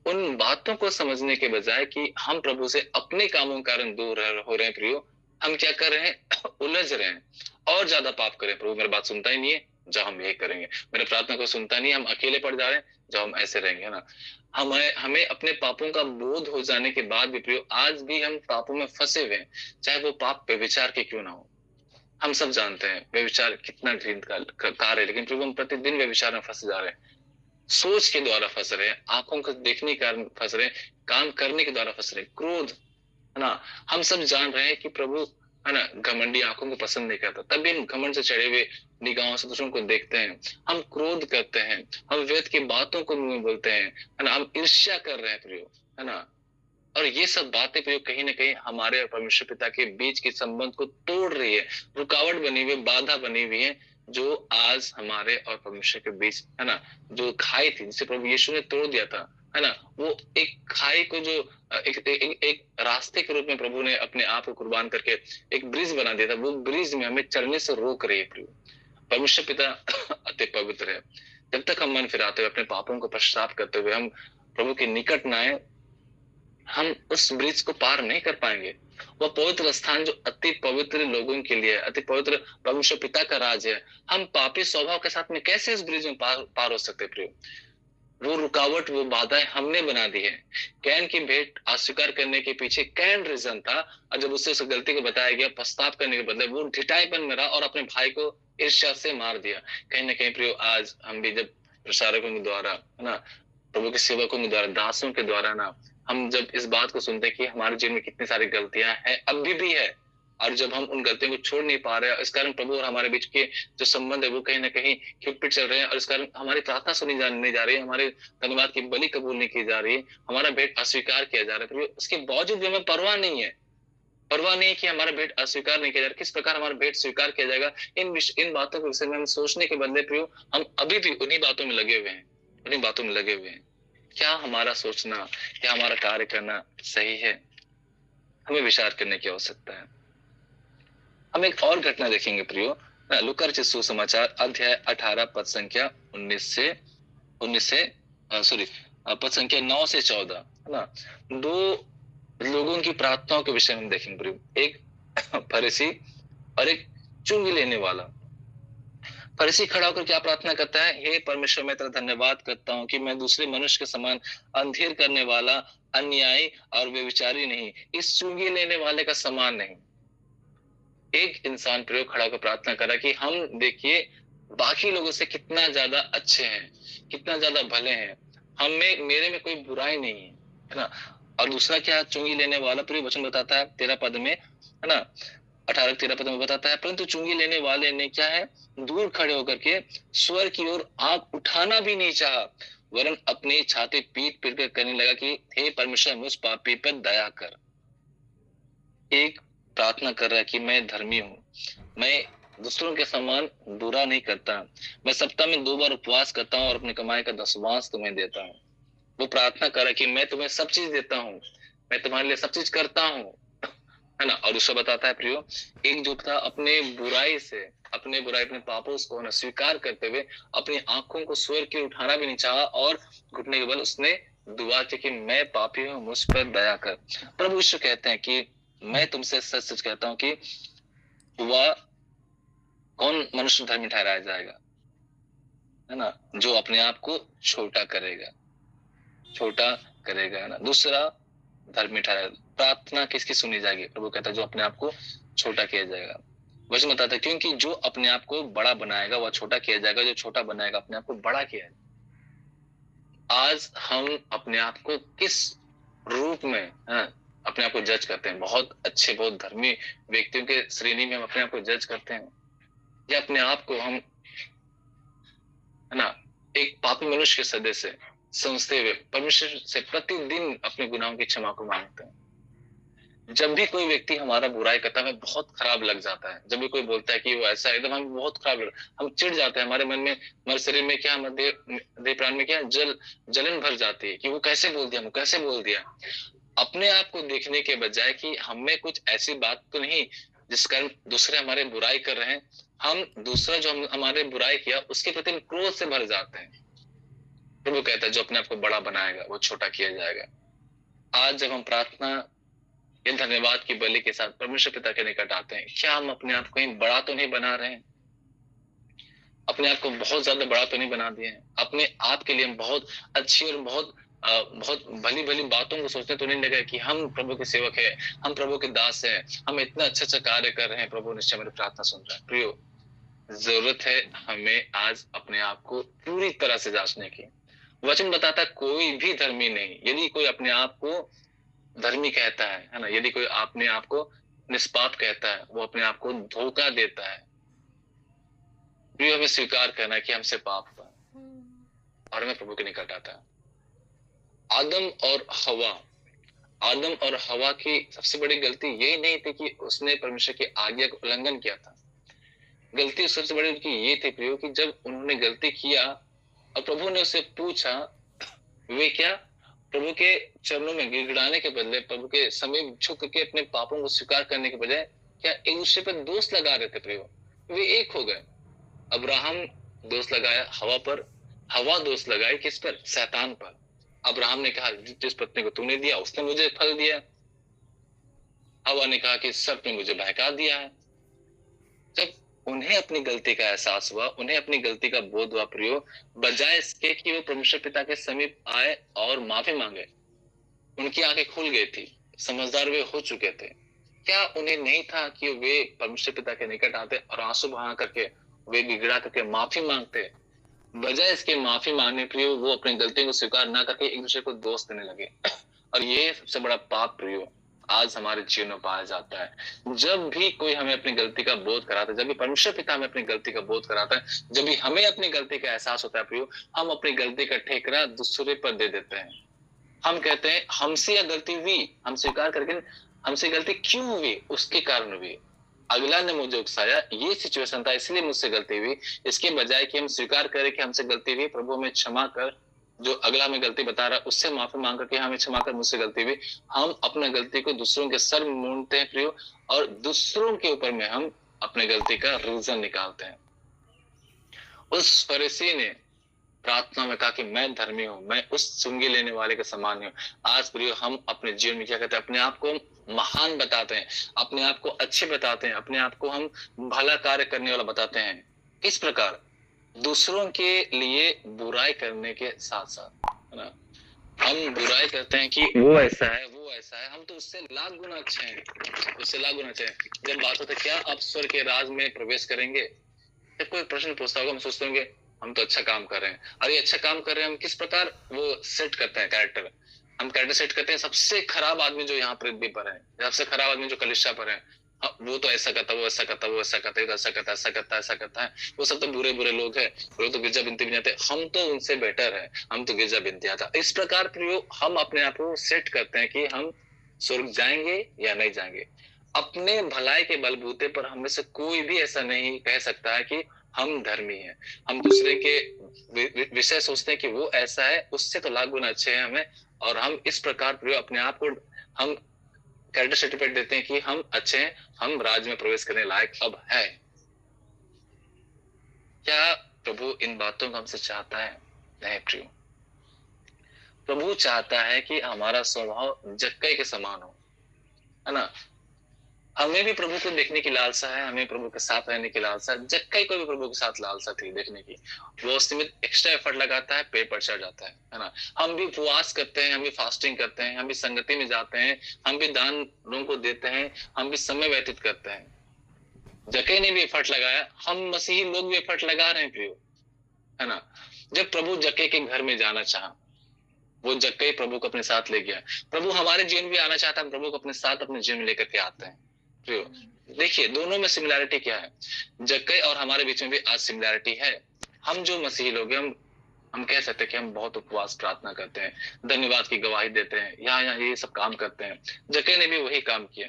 उन बातों को समझने के बजाय कि हम प्रभु से अपने कामों के कारण दूर हो रहे हैं प्रियो, हम क्या कर रहे हैं, उलझ रहे हैं और ज्यादा पाप करें। प्रभु मेरी बात सुनता ही नहीं है, जब हम ये करेंगे, मेरे प्रार्थना को सुनता नहीं है, हम अकेले पड़ जा रहे हैं, जब हम ऐसे रहेंगे ना। हमें अपने पापों का बोध हो जाने के बाद भी प्रियो आज भी हम पापों में फंसे हुए हैं, चाहे वो पाप व्यभिचार के क्यों ना हो। हम सब जानते हैं व्यभिचार कितना घृणित कार्य है, लेकिन प्रभु हम प्रतिदिन व्यभिचार में फंसे जा रहे हैं। सोच के द्वारा फंस रहे हैं, आंखों को देखने के कारण फंस रहे हैं, काम करने के द्वारा फंस रहे हैं, क्रोध, है ना। हम सब जान रहे हैं कि प्रभु, है ना, घमंडी आंखों को पसंद नहीं करता, तब भी हम घमंड से चढ़े हुए निगाहों से दूसरों को देखते हैं, हम क्रोध करते हैं, हम वेद की बातों को मुंह में बोलते हैं, है ना, हम ईर्ष्या कर रहे हैं प्रियो, है ना। और ये सब बातें प्रियो कहीं ना कहीं हमारे और परमेश्वर पिता के बीच के संबंध को तोड़ रही है, रुकावट बनी हुई, बाधा बनी हुई है, जो आज हमारे और परमेश्वर के बीच, है ना, जो खाई थी, जिसे प्रभु यीशु ने तोड़ दिया था, है ना, वो एक खाई को जो एक रास्ते के रूप में प्रभु ने अपने आप को कुर्बान करके एक ब्रिज बना दिया था, वो ब्रिज में हमें चलने से रोक रही है प्रभु। परमेश्वर पिता अति पवित्र है। जब तक हम मन फिराते हुए, अपने पापों को पश्चाताप करते हुए हम प्रभु के निकट न आए, हम उस ब्रिज को पार नहीं कर पाएंगे। वह पवित्र स्थान जो अति पवित्र लोगों के लिए है, अति पवित्र परमेश्वर पिता का राज है, हम पापी स्वभाव के साथ में कैसे इस ब्रिज में पार हो सकते प्रियो? वो रुकावट, वो बाधाएं हमने बना दी है। कैन की भेंट अस्वीकार करने के पीछे कैन रीजन था, और जब उससे उस गलती को बताया गया, पश्चाताप करने के बदले वो ढिठाईपन में रहा और अपने भाई को ईर्ष्या से मार दिया। कहीं ना कहीं प्रियो आज हम भी जब प्रचारकों के द्वारा, है ना, प्रभु के सेवकों के द्वारा, दासों के द्वारा ना, हम जब इस बात को सुनते हैं कि हमारे जीवन में कितनी सारी गलतियां हैं, अभी भी है, और जब हम उन गलतियों को छोड़ नहीं पा रहे हैं, इस कारण प्रभु और हमारे बीच के जो संबंध है वो कहीं ना कहीं खिटपिट चल रहे हैं, और इस कारण हमारी प्रार्थना सुनी नहीं जा रही है, हमारे धन्यवाद की बलि कबूल नहीं की जा रही है, हमारा भेंट अस्वीकार किया जा रहा है। उसके बावजूद भी हमें परवाह नहीं है, परवाह नहीं कि हमारा भेंट अस्वीकार नहीं किया जा रहा, किस प्रकार हमारा भेंट स्वीकार किया जाएगा, इन बातों के विषय में हम सोचने के बदले प्रियो हम अभी भी उन्हीं बातों में लगे हुए हैं, उन्हीं बातों में लगे हुए हैं। क्या हमारा सोचना, क्या हमारा कार्य करना सही है? हमें विचार करने की आवश्यकता है। हम एक और घटना देखेंगे प्रियो, लूका रचित सुसमाचार अध्याय 18 पद संख्या 19 से सॉरी पद संख्या 9 से 14, है ना। दो लोगों की प्रार्थनाओं के विषय में हम देखेंगे प्रियो, एक फरीसी और एक चुंगी लेने वाला। फरीसी खड़ा होकर क्या प्रार्थना करता है? हे परमेश्वर, मैं तेरा धन्यवाद करता हूँ कि मैं दूसरे मनुष्य के समान अंधेर करने वाला, अन्यायी और व्यभिचारी नहीं, इस चुंगी लेने वाले का समान नहीं। एक इंसान प्रयोग खड़ा होकर प्रार्थना कर रहा है कि हम देखिए बाकी लोगों से कितना ज्यादा अच्छे हैं, कितना ज्यादा भले हैं, हमें मेरे में कोई बुराई नहीं है ना। और दूसरा क्या, चुंगी लेने वाला, पूरी वचन बताता है 13 पद में, है ना, 18-13 पद में बताता है, परंतु चुंगी लेने वाले ने क्या है, दूर खड़े होकर के स्वर की ओर आंख उठाना भी नहीं चाहा, वरन अपनी छाती पीट पीट कर कहने लगा कि हे परमेश्वर, मुझ पापी पर दया कर। एक प्रार्थना कर रहा है कि मैं धर्मी हूँ, मैं दूसरों के समान बुरा नहीं करता, मैं सप्ताह में 2 बार उपवास करता हूँ और अपनी कमाई का 10वांश तुम्हें देता हूँ। वो प्रार्थना कर रहा है कि मैं तुम्हें सब चीज देता हूँ, मैं तुम्हारे लिए सब चीज करता हूँ, है ना। और उससे बताता है प्रियो, एक जो था अपने बुराई से, अपने पापों को ना स्वीकार करते हुए अपनी आंखों को स्वर की उठाना भी नहीं चाहा और घुटने के बल उसने दुआ की कि मैं पापी हूँ, मुझ पर दया कर। प्रभु यीशु कहते हैं कि मैं तुमसे सच सच कहता हूँ कि वह कौन मनुष्य धर्मी ठहराया जाएगा, है ना, जो अपने आप को छोटा करेगा, है ना। दूसरा धर्मी ठहराया, प्रार्थना किसकी सुनी जाएगी? प्रभु कहता है जो अपने आप को छोटा किया जाएगा। वचन बताता है क्योंकि जो अपने आप को बड़ा बनाएगा वह छोटा किया जाएगा, जो छोटा बनाएगा अपने आप को बड़ा किया जाएगा। आज हम अपने आप को किस रूप में अपने आप को जज करते हैं? बहुत अच्छे, बहुत धर्मी व्यक्तियों के श्रेणी में हम अपने आप को जज करते हैं, या अपने आप को हम, है ना, एक पापी मनुष्य के सदस्य समझते हुए परमेश्वर से प्रतिदिन अपने गुनाहों की क्षमा को मांगते हैं। जब भी कोई व्यक्ति हमारा बुराई करता है हमें बहुत खराब लग जाता है, जब भी कोई बोलता है कि वो ऐसा है, एकदम हमें बहुत खराब लग, हम चिढ़ जाते हैं, हमारे मन में, हमारे शरीर में क्या, देह प्राण में क्या, जलन भर जाती है कि वो कैसे बोल दिया, कैसे बोल दिया। अपने आप को देखने के बजाय कि हमें कुछ ऐसी बात तो नहीं जिस कारण दूसरे हमारे बुराई कर रहे हैं, हम दूसरा जो हमारे बुराई किया उसके प्रति क्रोध से भर जाते हैं। प्रभु कहता है जो अपने आप को बड़ा बनाएगा वो छोटा किया जाएगा। आज जब हम प्रार्थना या धन्यवाद की बलि के साथ परमेश्वर पिता के निकट आते हैं, क्या हम अपने आप को कहीं बड़ा तो नहीं बना रहे हैं? अपने आप को बहुत ज्यादा बड़ा तो नहीं बना दिए हैं? अपने आप के लिए हम बहुत अच्छी और बहुत भली भली बातों को सोचने तो नहीं लगे कि हम प्रभु के सेवक है, हम प्रभु के दास है, हम इतना अच्छा कार्य कर रहे हैं, प्रभु निश्चय मेरी प्रार्थना सुन रहा है। प्रियो, जरूरत है हमें आज अपने आप को पूरी तरह से जांचने की। वचन बताता है कोई भी धर्मी नहीं, यदि कोई अपने आप को धर्मी कहता है ना, यदि कोई अपने आप को निष्पाप कहता है, वो अपने आप को धोखा देता है। प्रियो, हमें स्वीकार करना है कि हमसे पाप हुआ और हमें प्रभु के निकट आता है। आदम और हवा की सबसे बड़ी गलती यही नहीं थी कि उसने परमेश्वर की आज्ञा का उल्लंघन किया था। गलती सबसे बड़ी उनकी ये थी प्रियो कि जब उन्होंने गलती किया और प्रभु ने उससे पूछा, वे क्या प्रभु के चरणों में गिड़गिड़ाने के बदले, प्रभु के समीप झुक के अपने पापों को स्वीकार करने के बजाय क्या एक दूसरे पर दोष लगा रहे थे प्रियो। वे एक हो गए। अब्राहम दोष लगाया हवा पर, हवा दोष लगाई किस पर? शैतान पर। अब्राहम ने कहा जिस पत्नी को तूने दिया उसने मुझे फल दिया। हवा ने कहा कि सब ने मुझे बहका दिया है। जब उन्हें अपनी गलती का एहसास हुआ, उन्हें अपनी गलती का बोध हुआ प्रियो, बजाय इसके कि वो परमेश्वर पिता के समीप आए और माफी मांगे, उनकी आंखें खुल गई थी, समझदार वे हो चुके थे। क्या उन्हें नहीं था कि वे परमेश्वर पिता के निकट आते और आंसू बहा करके, वे गिड़गिड़ा करके माफी मांगते? बजाय इसके माफी मांगने प्रियो वो अपनी गलतियों को स्वीकार ना करके एक दूसरे को दोष देने लगे। और ये सबसे बड़ा पाप प्रियो आज हमारे जीवन में पाया जाता है। जब भी कोई हमें अपनी गलती का बोध कराता है, जब भी परमेश्वर पिता हमें अपनी गलती का बोध कराता है, जब भी हमें अपनी गलती का एहसास होता है प्रियो, हम अपनी गलती का ठेकरा दूसरे पर दे देते हैं। हम कहते हैं हमसे यह गलती हुई, हम स्वीकार करके हमसे गलती क्यों हुई, उसके कारण हुई, अगला ने मुझे उकसाया, ये सिचुएशन था इसलिए मुझसे गलती हुई। इसके बजाय कि हम स्वीकार करें कि हमसे गलती हुई, प्रभु हमें क्षमा कर, जो अगला हमें गलती बता रहा है उससे माफी मांग करके हमें क्षमा कर, मुझसे गलती हुई, हम अपने गलती को दूसरों के सर में मूंदते हैं प्रियो, और दूसरों के ऊपर में हम अपने गलती का रीजन निकालते हैं। उस फरीसी ने प्रार्थना में कहा कि मैं धर्मी हूं, मैं उस चुंगी लेने वाले के समान हूं। आज प्रियो हम अपने जीवन में क्या करते हैं, अपने आप को महान बताते हैं, अपने आप को अच्छे बताते हैं, अपने आप को हम भला कार्य करने वाला बताते हैं। इस प्रकार दूसरों के लिए बुराई करने के साथ साथ, है ना, हम बुराई करते हैं कि वो ऐसा है, वो ऐसा है, हम तो उससे लाख गुना अच्छे हैं, उससे लाख गुना अच्छे हैं। जब बात होता है क्या आप स्वर्ग के राज में प्रवेश करेंगे, जब कोई प्रश्न पूछता होगा हम सोचते होंगे हम तो अच्छा काम कर रहे हैं, और ये अच्छा काम कर रहे हैं, हम किस प्रकार वो सेट करते हैं कैरेक्टर, हम कैरेक्टर सेट करते हैं। सबसे खराब आदमी जो यहाँ पृथ्वी पर है, सबसे खराब आदमी जो कलिशा पर है, वो तो ऐसा करता, वो ऐसा करता, वो ऐसा करता है, ऐसा करता है, ऐसा करता है, ऐसा करता है, वो सब तो बुरे बुरे लोग हैं, वो तो गिरजा बिनती भी जाते, हम तो उनसे बेटर है, हम तो गिरजा बिनती आता। इस प्रकार प्रियो हम अपने आप को सेट करते हैं कि हम स्वर्ग जाएंगे या नहीं जाएंगे। अपने भलाई के बलबूते पर हमें से कोई भी ऐसा नहीं कह सकता है कि हम धर्मी हैं। हम दूसरे के विषय सोचते हैं कि वो ऐसा है, उससे तो लाख गुना अच्छे हैं हमें, और हम इस प्रकार प्रयोग अपने आप को हम कैरेक्टर सर्टिफिकेट देते हैं कि हम अच्छे हैं, हम राज्य में प्रवेश करने लायक अब है। क्या प्रभु इन बातों को हमसे चाहता है? नहीं प्रियो, प्रभु चाहता है कि हमारा स्वभाव जक्कई के समान हो, है ना। हमें भी प्रभु को देखने की लालसा है, हमें प्रभु के साथ रहने की लालसा है। जक्कई को भी प्रभु के साथ लालसा थी देखने की, वो उसमें एक्स्ट्रा एफर्ट लगाता है, पेट पर चढ़ जाता है ना। हम भी उपवास करते हैं, हम भी फास्टिंग करते हैं, हम भी संगति में जाते हैं, हम भी दान लोगों को देते हैं, हम भी समय व्यतीत करते हैं। जक्कई ने भी एफर्ट लगाया, हम मसीही लोग भी एफर्ट लगा रहे हैं प्रियो, है ना। जब प्रभु जक्कई के घर में जाना चाहा, वो जक्कई प्रभु को अपने साथ ले गया। प्रभु हमारे जीवन में आना चाहता है, प्रभु को अपने साथ अपने जीवन में लेकर के आते हैं प्रियो। देखिए दोनों में सिमिलैरिटी क्या है, जक्कई और हमारे बीच में भी आज सिमिलैरिटी है। हम जो मसीही लोग हैं, हम कह सकते हैं कि हम बहुत उपवास प्रार्थना करते हैं, धन्यवाद की गवाही देते हैं, यहाँ ये सब काम करते हैं। जक्कई ने भी वही काम किया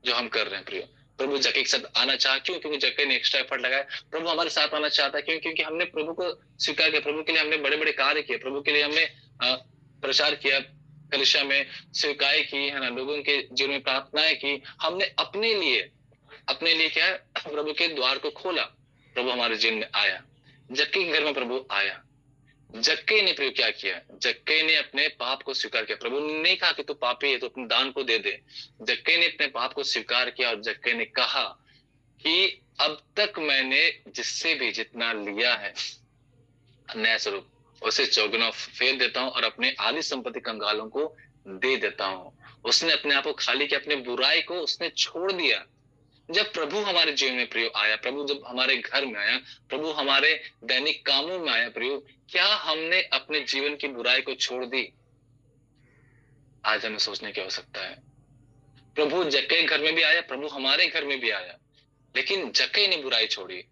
जो हम कर रहे हैं प्रियो। प्रभु जक्कई के साथ आना चाहा, क्यों? क्योंकि जक्कई ने एक्स्ट्रा एफर्ट लगाया। प्रभु हमारे साथ आना चाहता है, क्यों? क्योंकि हमने प्रभु को स्वीकार किया, प्रभु के लिए हमने बड़े बड़े कार्य किए, प्रभु के लिए हमने प्रचार किया, कलीसिया में सेवकाई की, है ना, लोगों के जीवन में प्रार्थनाएं की। हमने अपने लिए क्या है, प्रभु के द्वार को खोला, प्रभु हमारे जीवन में आया, जक्कई के घर में प्रभु आया। जक्कई ने प्रभु क्या किया, जक्कई ने अपने पाप को स्वीकार किया। प्रभु ने नहीं कहा कि तू पापी है तो अपने दान को दे दे। जक्कई ने अपने पाप को स्वीकार किया और जक्कई ने कहा कि अब तक मैंने जिससे भी जितना लिया है न्याय स्वरूप, उसे चौगुना फेर देता हूं और अपने आदि संपत्ति कंगालों को दे देता हूं। उसने अपने आप को खाली किया, अपने बुराई को उसने छोड़ दिया। जब प्रभु हमारे जीवन में प्रियो आया, प्रभु जब हमारे घर में आया, प्रभु हमारे दैनिक कामों में आया प्रियो, क्या हमने अपने जीवन की बुराई को छोड़ दी? आज हमें सोचने की आवश्यकता है। प्रभु जक्कई घर में भी आया, प्रभु हमारे घर में भी आया, लेकिन जक्कई ने बुराई छोड़ी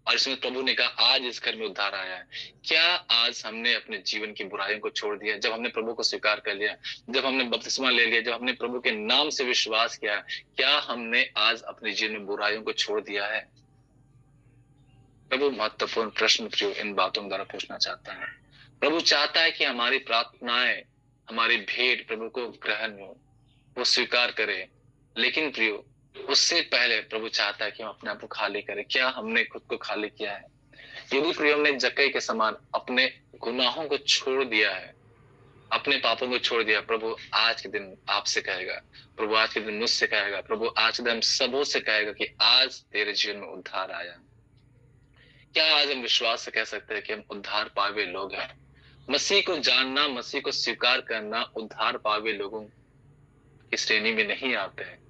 और इसमें प्रभु ने कहा आज इस घर में उद्धार आया है। क्या आज हमने अपने जीवन की बुराइयों को छोड़ दिया? जब हमने प्रभु को स्वीकार कर लिया, जब हमने बपतिस्मा ले लिया, जब हमने प्रभु के नाम से विश्वास किया, क्या हमने आज अपने जीवन में बुराइयों को छोड़ दिया है? प्रभु महत्वपूर्ण प्रश्न प्रियो इन बातों द्वारा पूछना चाहता है। प्रभु चाहता है कि हमारी प्रार्थनाएं, हमारी भेंट प्रभु को ग्रहण हो, वो स्वीकार करे, लेकिन प्रियो उससे पहले प्रभु चाहता है कि हम अपने आप को खाली करें। क्या हमने खुद को खाली किया है? यदि प्रियो हमने जक्कई के समान अपने गुनाहों को छोड़ दिया है, अपने पापों को छोड़ दिया, प्रभु आज के दिन आपसे कहेगा, प्रभु आज के दिन मुझसे कहेगा, प्रभु आज के दिन हम सबों से कहेगा कि आज तेरे जीवन में उद्धार आया। क्या आज हम विश्वास से कह सकते हैं कि हम उद्धार पावे लोग हैं? मसीह को जानना, मसीह को स्वीकार करना उद्धार पावे लोगों की श्रेणी में नहीं आते हैं।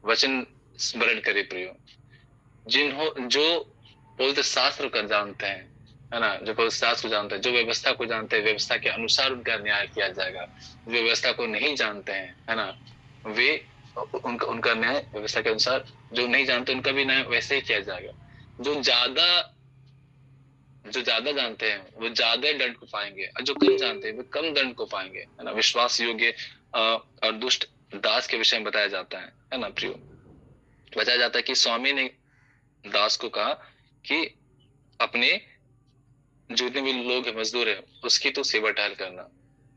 वचन स्मरण करे प्रियो, जो पवित्र शास्त्र को जानते हैं, है ना, जो पवित्र शास्त्र को जानते हैं, जो व्यवस्था को जानते हैं, व्यवस्था के अनुसार उनका न्याय किया जाएगा। जो व्यवस्था को नहीं जानते हैं, है ना, वे उनका न्याय व्यवस्था के अनुसार, जो नहीं जानते उनका भी न्याय वैसे ही किया जाएगा। जो ज्यादा जानते हैं वो ज्यादा दंड को पाएंगे, और जो कम जानते हैं वो कम दंड को पाएंगे, है ना। विश्वास योग्य और दुष्ट दास के विषय में बताया जाता है ना प्रियो। बताया जाता है कि स्वामी ने दास को कहा कि अपने जितने भी लोग हैं, मजदूर है, उसकी तो सेवा टहल करना,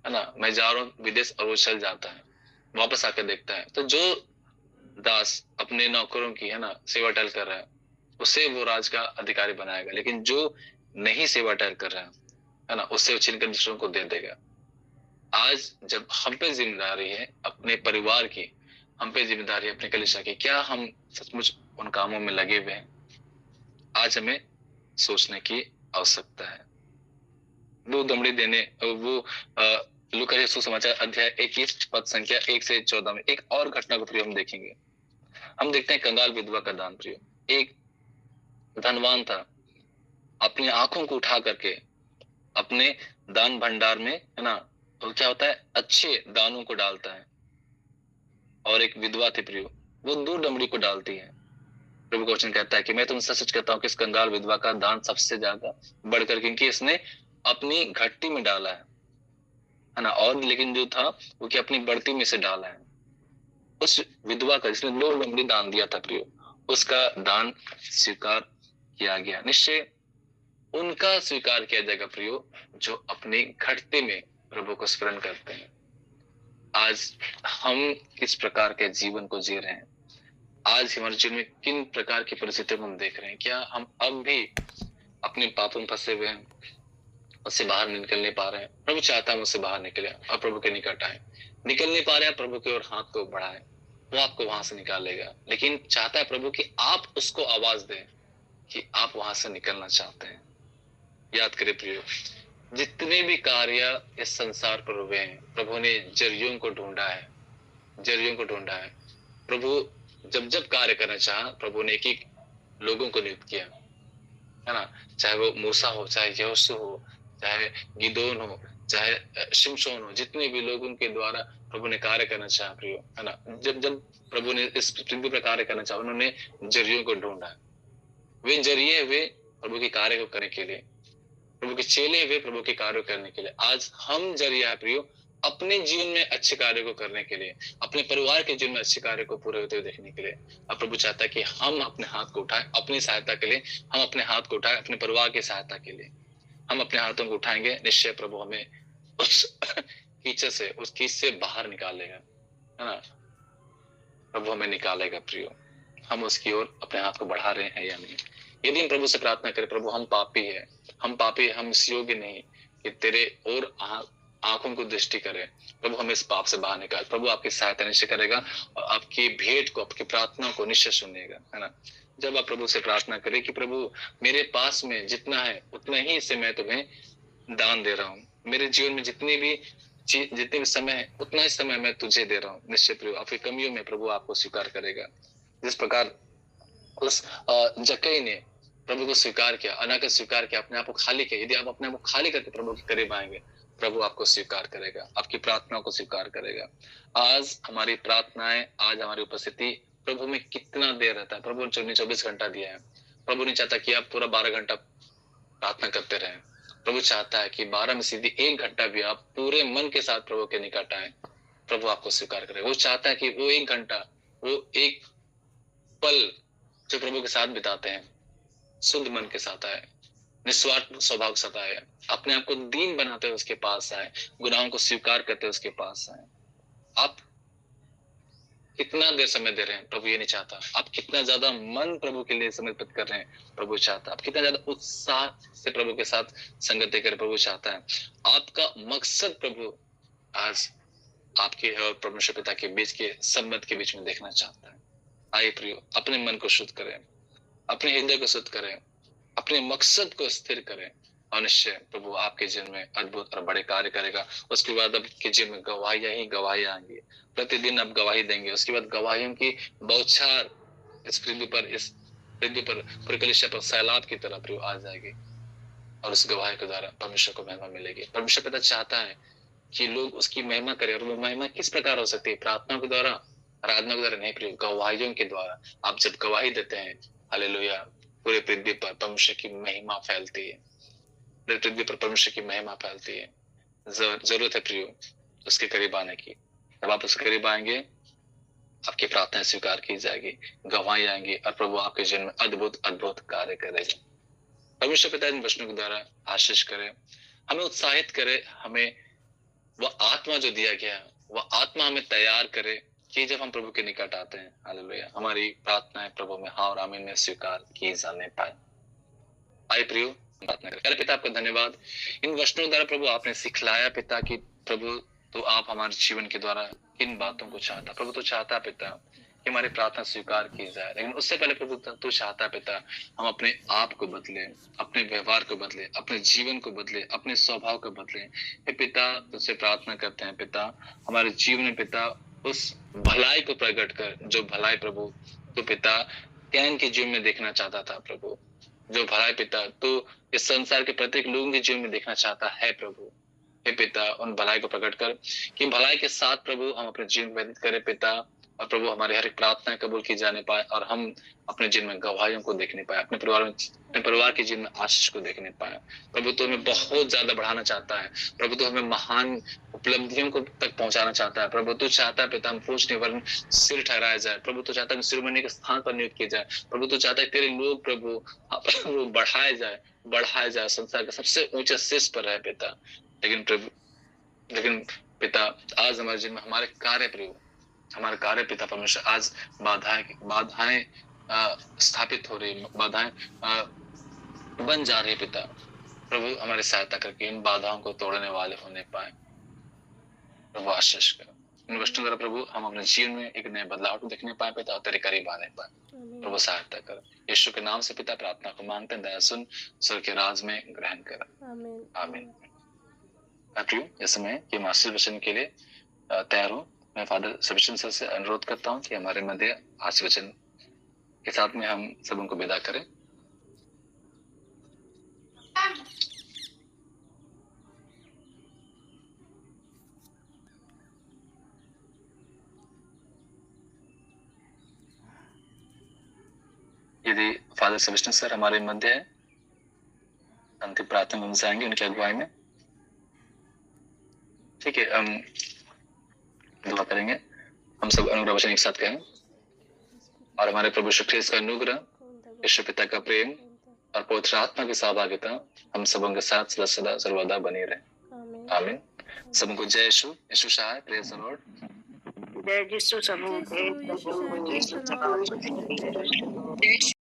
है ना। मैं जा रहा हूँ विदेश और वो चल जाता है, वापस आकर देखता है, तो जो दास अपने नौकरों की, है ना, सेवा टहल कर रहा है, उसे वो राज का अधिकारी बनाएगा। लेकिन जो नहीं सेवा टहल कर रहा है ना, उससे वो छीनकर दूसरों को दे देगा। आज जब हम पे जिम्मेदारी है अपने परिवार की, हम पे जिम्मेदारी है अपने कलीसिया की, क्या हम सचमुच उन कामों में लगे हुए हैं? आज हमें सोचने की आवश्यकता है। वो दमड़ी देने, वो लूका रचित सुसमाचार अध्याय 21 पद संख्या 1 से 14 में एक और घटना को प्रिय हम देखेंगे। हम देखते हैं कंगाल विधवा का दान प्रिय। एक धनवान था, अपनी आंखों को उठा करके अपने दान भंडार में, है ना, तो क्या होता है, अच्छे दानों को डालता है। और एक विधवा थी प्रियो, वो 2 दमड़ी को डालती है। प्रभु का वचन कहता है कि मैं तुमसे सच कहता हूँ कि इस कंगाल विधवा का दान सबसे ज्यादा बढ़कर, क्योंकि इसने अपनी घट्टी में डाला है ना। और लेकिन जो था वो कि अपनी बढ़ती में से डाला है। उस विधवा का जिसने 2 दमड़ी दान दिया था प्रियो, उसका दान स्वीकार किया गया। निश्चय उनका स्वीकार किया जाएगा प्रियो जो अपने घटते में प्रभु को स्मरण करते हैं। आज हम किस प्रकार के जीवन को जी रहे हैं? आज हमारे जीवन में किन प्रकार की परिस्थितियों को हम देख रहे हैं? क्या हम अब भी अपने पापों में फंसे हुए हैं, उससे बाहर निकल नहीं पा रहे हैं? प्रभु चाहता है उससे बाहर निकले और प्रभु के निकट आए। निकल नहीं पा रहे हैं, प्रभु की ओर हाथ को बढ़ाएं, वो आपको वहां से निकालेगा। लेकिन चाहता है प्रभु कि आप उसको आवाज दें कि आप वहां से निकलना चाहते हैं। याद करें प्रियो, जितने भी कार्य इस संसार पर हुए हैं, प्रभु ने जरियों को ढूंढा है, जरियों को ढूंढा है। प्रभु जब जब कार्य करना चाहा, प्रभु ने एक लोगों को नियुक्त किया, है ना। चाहे वो मूसा हो, चाहे यहोशू हो, चाहे गिदोन हो, चाहे शिमशोन हो, जितने भी लोगों के द्वारा प्रभु ने कार्य करना चाहा प्रियो, है ना। जब जब प्रभु ने इस पृथ्वी पर कार्य करना चाहा, उन्होंने जरियों को ढूंढा। वे जरिए हुए प्रभु के कार्य को करने के लिए, प्रभु के चेले हुए प्रभु के कार्य करने के लिए। आज हम जरिया है प्रियो अपने जीवन में अच्छे कार्य को करने के लिए, अपने परिवार के जीवन में अच्छे कार्य को पूरे होते हुए देखने के लिए। अब प्रभु चाहता है कि हम अपने हाथ को उठाएं अपनी सहायता के लिए, हम अपने हाथ को उठाएं अपने परिवार की सहायता के लिए। हम अपने हाथों को उठाएंगे, निश्चय प्रभु हमें उस कीचड़ से, उस कीच से बाहर निकालेगा, है ना। प्रभु हमें निकालेगा प्रियो। हम उसकी ओर अपने हाथ को बढ़ा रहे हैं या नहीं? यदि हम प्रभु से प्रार्थना करें, प्रभु हम पापी है, हम पापी, हम इस योग्य नहीं कि तेरे और आंखों को दृष्टि करे, प्रभु हमें इस पाप से बाहर निकाल। प्रभु आपकी सहायता निश्चय करेगा और आपकी भेंट को, आपकी प्रार्थना को निश्चय सुनेगा, है ना। जब आप प्रभु से प्रार्थना करें कि प्रभु मेरे पास में जितना है उतना ही से मैं तुम्हें दान दे रहा हूँ, मेरे जीवन में जितनी भी जितने भी समय है उतना ही समय मैं तुझे दे रहा हूँ, निश्चय प्रभु आपकी कमियों में प्रभु आपको स्वीकार करेगा। जिस प्रकार उस जक्कई ने प्रभु को स्वीकार किया, अनागत स्वीकार किया, अपने आप को खाली किया। यदि आप अपने आप को खाली करके प्रभु के करीब आएंगे, प्रभु आपको स्वीकार करेगा, आपकी प्रार्थनाओं को स्वीकार करेगा। आज हमारी प्रार्थनाएं, आज हमारी उपस्थिति प्रभु में कितना देर रहता है? प्रभु ने 24 घंटा दिया है। प्रभु नहीं चाहता कि आप पूरा 12 घंटा प्रार्थना करते रहें। प्रभु चाहता है कि 12 में सीधी 1 घंटा भी आप पूरे मन के साथ प्रभु के निकट आए, प्रभु आपको स्वीकार करेगा। वो चाहता है कि वो 1 घंटा, वो एक पल जो प्रभु के साथ बिताते हैं, शुद्ध मन के साथ आए, निस्वार्थ स्वभाव के साथ आए, अपने आप को दीन बनाते हुए उसके पास आए, गुनाहों को स्वीकार करते हुए उसके पास आए। आप कितना देर समय दे रहे हैं? प्रभु ये नहीं चाहता। आप कितना ज्यादा मन प्रभु के लिए समर्पित कर रहे हैं? प्रभु चाहता। आप कितना ज्यादा उत्साह से प्रभु के साथ संगति कर, प्रभु चाहता है। आपका मकसद प्रभु आज आपके और परमेश्वर पिता के बीच के संबंध के बीच में देखना चाहता है। आइए प्रियो, अपने मन को शुद्ध करें, अपने हृदय को शुद्ध करें, अपने मकसद को स्थिर करें और निश्चय प्रभु आपके जीवन में अद्भुत और बड़े कार्य करेगा। उसके बाद आपके जीवन में गवाहियां ही गवाहियां आएंगी, प्रतिदिन आप गवाही देंगे। उसके बाद गवाहियों की बौछार इस पृथ्वी पर पूरे कलीसिया पर सैलाब की तरह प्रभु आ जाएगी और उस गवाही के द्वारा परमेश्वर को महिमा मिलेगी। परमेश्वर पिता चाहता है कि लोग उसकी महिमा करें, और वो महिमा किस प्रकार हो सकती है? प्रार्थना के द्वारा, आराधना के द्वारा नहीं प्रिय, गवाहियों के द्वारा। आप जब गवाही देते हैं, हालेलुया, पूरे पृथ्वी पर परमेश्वर की महिमा फैलती है, पूरे पृथ्वी पर परमेश्वर की महिमा फैलती है। जरूरत है प्रियो उसके करीब आने की। जब आप उसके करीब आएंगे, आपकी प्रार्थना स्वीकार की जाएगी, गवाही आएंगी और प्रभु आपके जीवन में अद्भुत अद्भुत कार्य करेगा। परमेश्वर पिता इन वचनों के द्वारा आशीष करे, हमें उत्साहित करे, हमें वह आत्मा जो दिया गया है वह आत्मा हमें तैयार करे कि जब हम प्रभु के निकट आते हैं, हालेलुया, हमारी प्रार्थनाएं प्रभु में हाँ और आमीन में स्वीकार की जाने पाए। आइए प्रियो प्रार्थना करें। प्यारे पिता, आपका धन्यवाद इन वचनों द्वारा प्रभु आपने सिखलाया पिता कि प्रभु तो आप हमारे जीवन के द्वारा किन बातों को चाहता। प्रभु तो चाहता पिता कि हमारी प्रार्थना स्वीकार की जाए, लेकिन उससे पहले प्रभु तो चाहता पिता हम अपने आप को बदले, अपने व्यवहार को बदले, अपने जीवन को बदले, अपने स्वभाव को बदले। हे पिता, तुझसे प्रार्थना करते हैं पिता हमारे जीवन में पिता उस भलाई को प्रकट कर जो भलाई प्रभु तो पिता कैन के जीवन में देखना चाहता था। प्रभु जो भलाई पिता तो इस संसार के प्रत्येक लोगों के जीवन में देखना चाहता है। प्रभु हे पिता उन भलाई को प्रकट कर कि भलाई के साथ प्रभु हम अपने जीवन व्यतीत करें पिता, और प्रभु हमारी हर एक प्रार्थना कबूल की जाने पाए और हम अपने जीवन में गवाहियों को देखने पाए, अपने परिवार के जीवन में आशीष को देखने पाए। प्रभु तो हमें बहुत ज्यादा बढ़ाना चाहता है। प्रभु तो हमें महान उपलब्धियों को तक पहुंचाना चाहता है। प्रभु तो चाहता है पिता हम पूछने वरन सिर ठहराया जाए। प्रभु तो चाहता है सिरमणि के स्थान पर नियुक्त किया जाए। प्रभु तो चाहता है तेरे लोग प्रभु बढ़ाए जाए, संसार के सबसे ऊंचे शीर्ष पर रहे पिता। लेकिन पिता आज हमारे जीवन में हमारे कार्य पिता परमेश्वर आज बाधाएं स्थापित हो रही, बाधाएं बन जा रही पिता। प्रभु हमारी सहायता करके इन बाधाओं को तोड़ने वाले होने पाए। प्रभु आशीष करो इन वचनों द्वारा प्रभु हम अपने जीवन में एक नए बदलाव को देखने पाए पिता और तेरे करीब आने पाए। प्रभु सहायता करो यीशु के नाम से पिता प्रार्थना को मांगते हैं, दया सुन, स्वर्ग के राज में ग्रहण कर। आमीन। इस समय ये मास्टर वचन के लिए तैयार हो। मैं फादर सेबेस्टियन सर से अनुरोध करता हूँ कि हमारे मध्य आशीष वचन के साथ में हम सब उनको विदा करें। यदि फादर सेबेस्टियन सर हमारे मध्य है, अंतिम प्रार्थना में उनसे आएंगे उनकी अगुवाई में। ठीक है, हम दुआ करेंगे। हम सब अनुग्रह वचन एक साथ कहें। और हमारे प्रभु यीशु ख्रीस्त का अनुग्रह, यीशु पिता का प्रेम और पवित्र आत्मा की सहभागिता हम सबों के साथ सदा सदा सर्वदा बनी रहे। आमीन। सबको जय यीशु, यीशु सहाय, प्रेज द लॉर्ड। जय यीशु, सबको जय यीशु।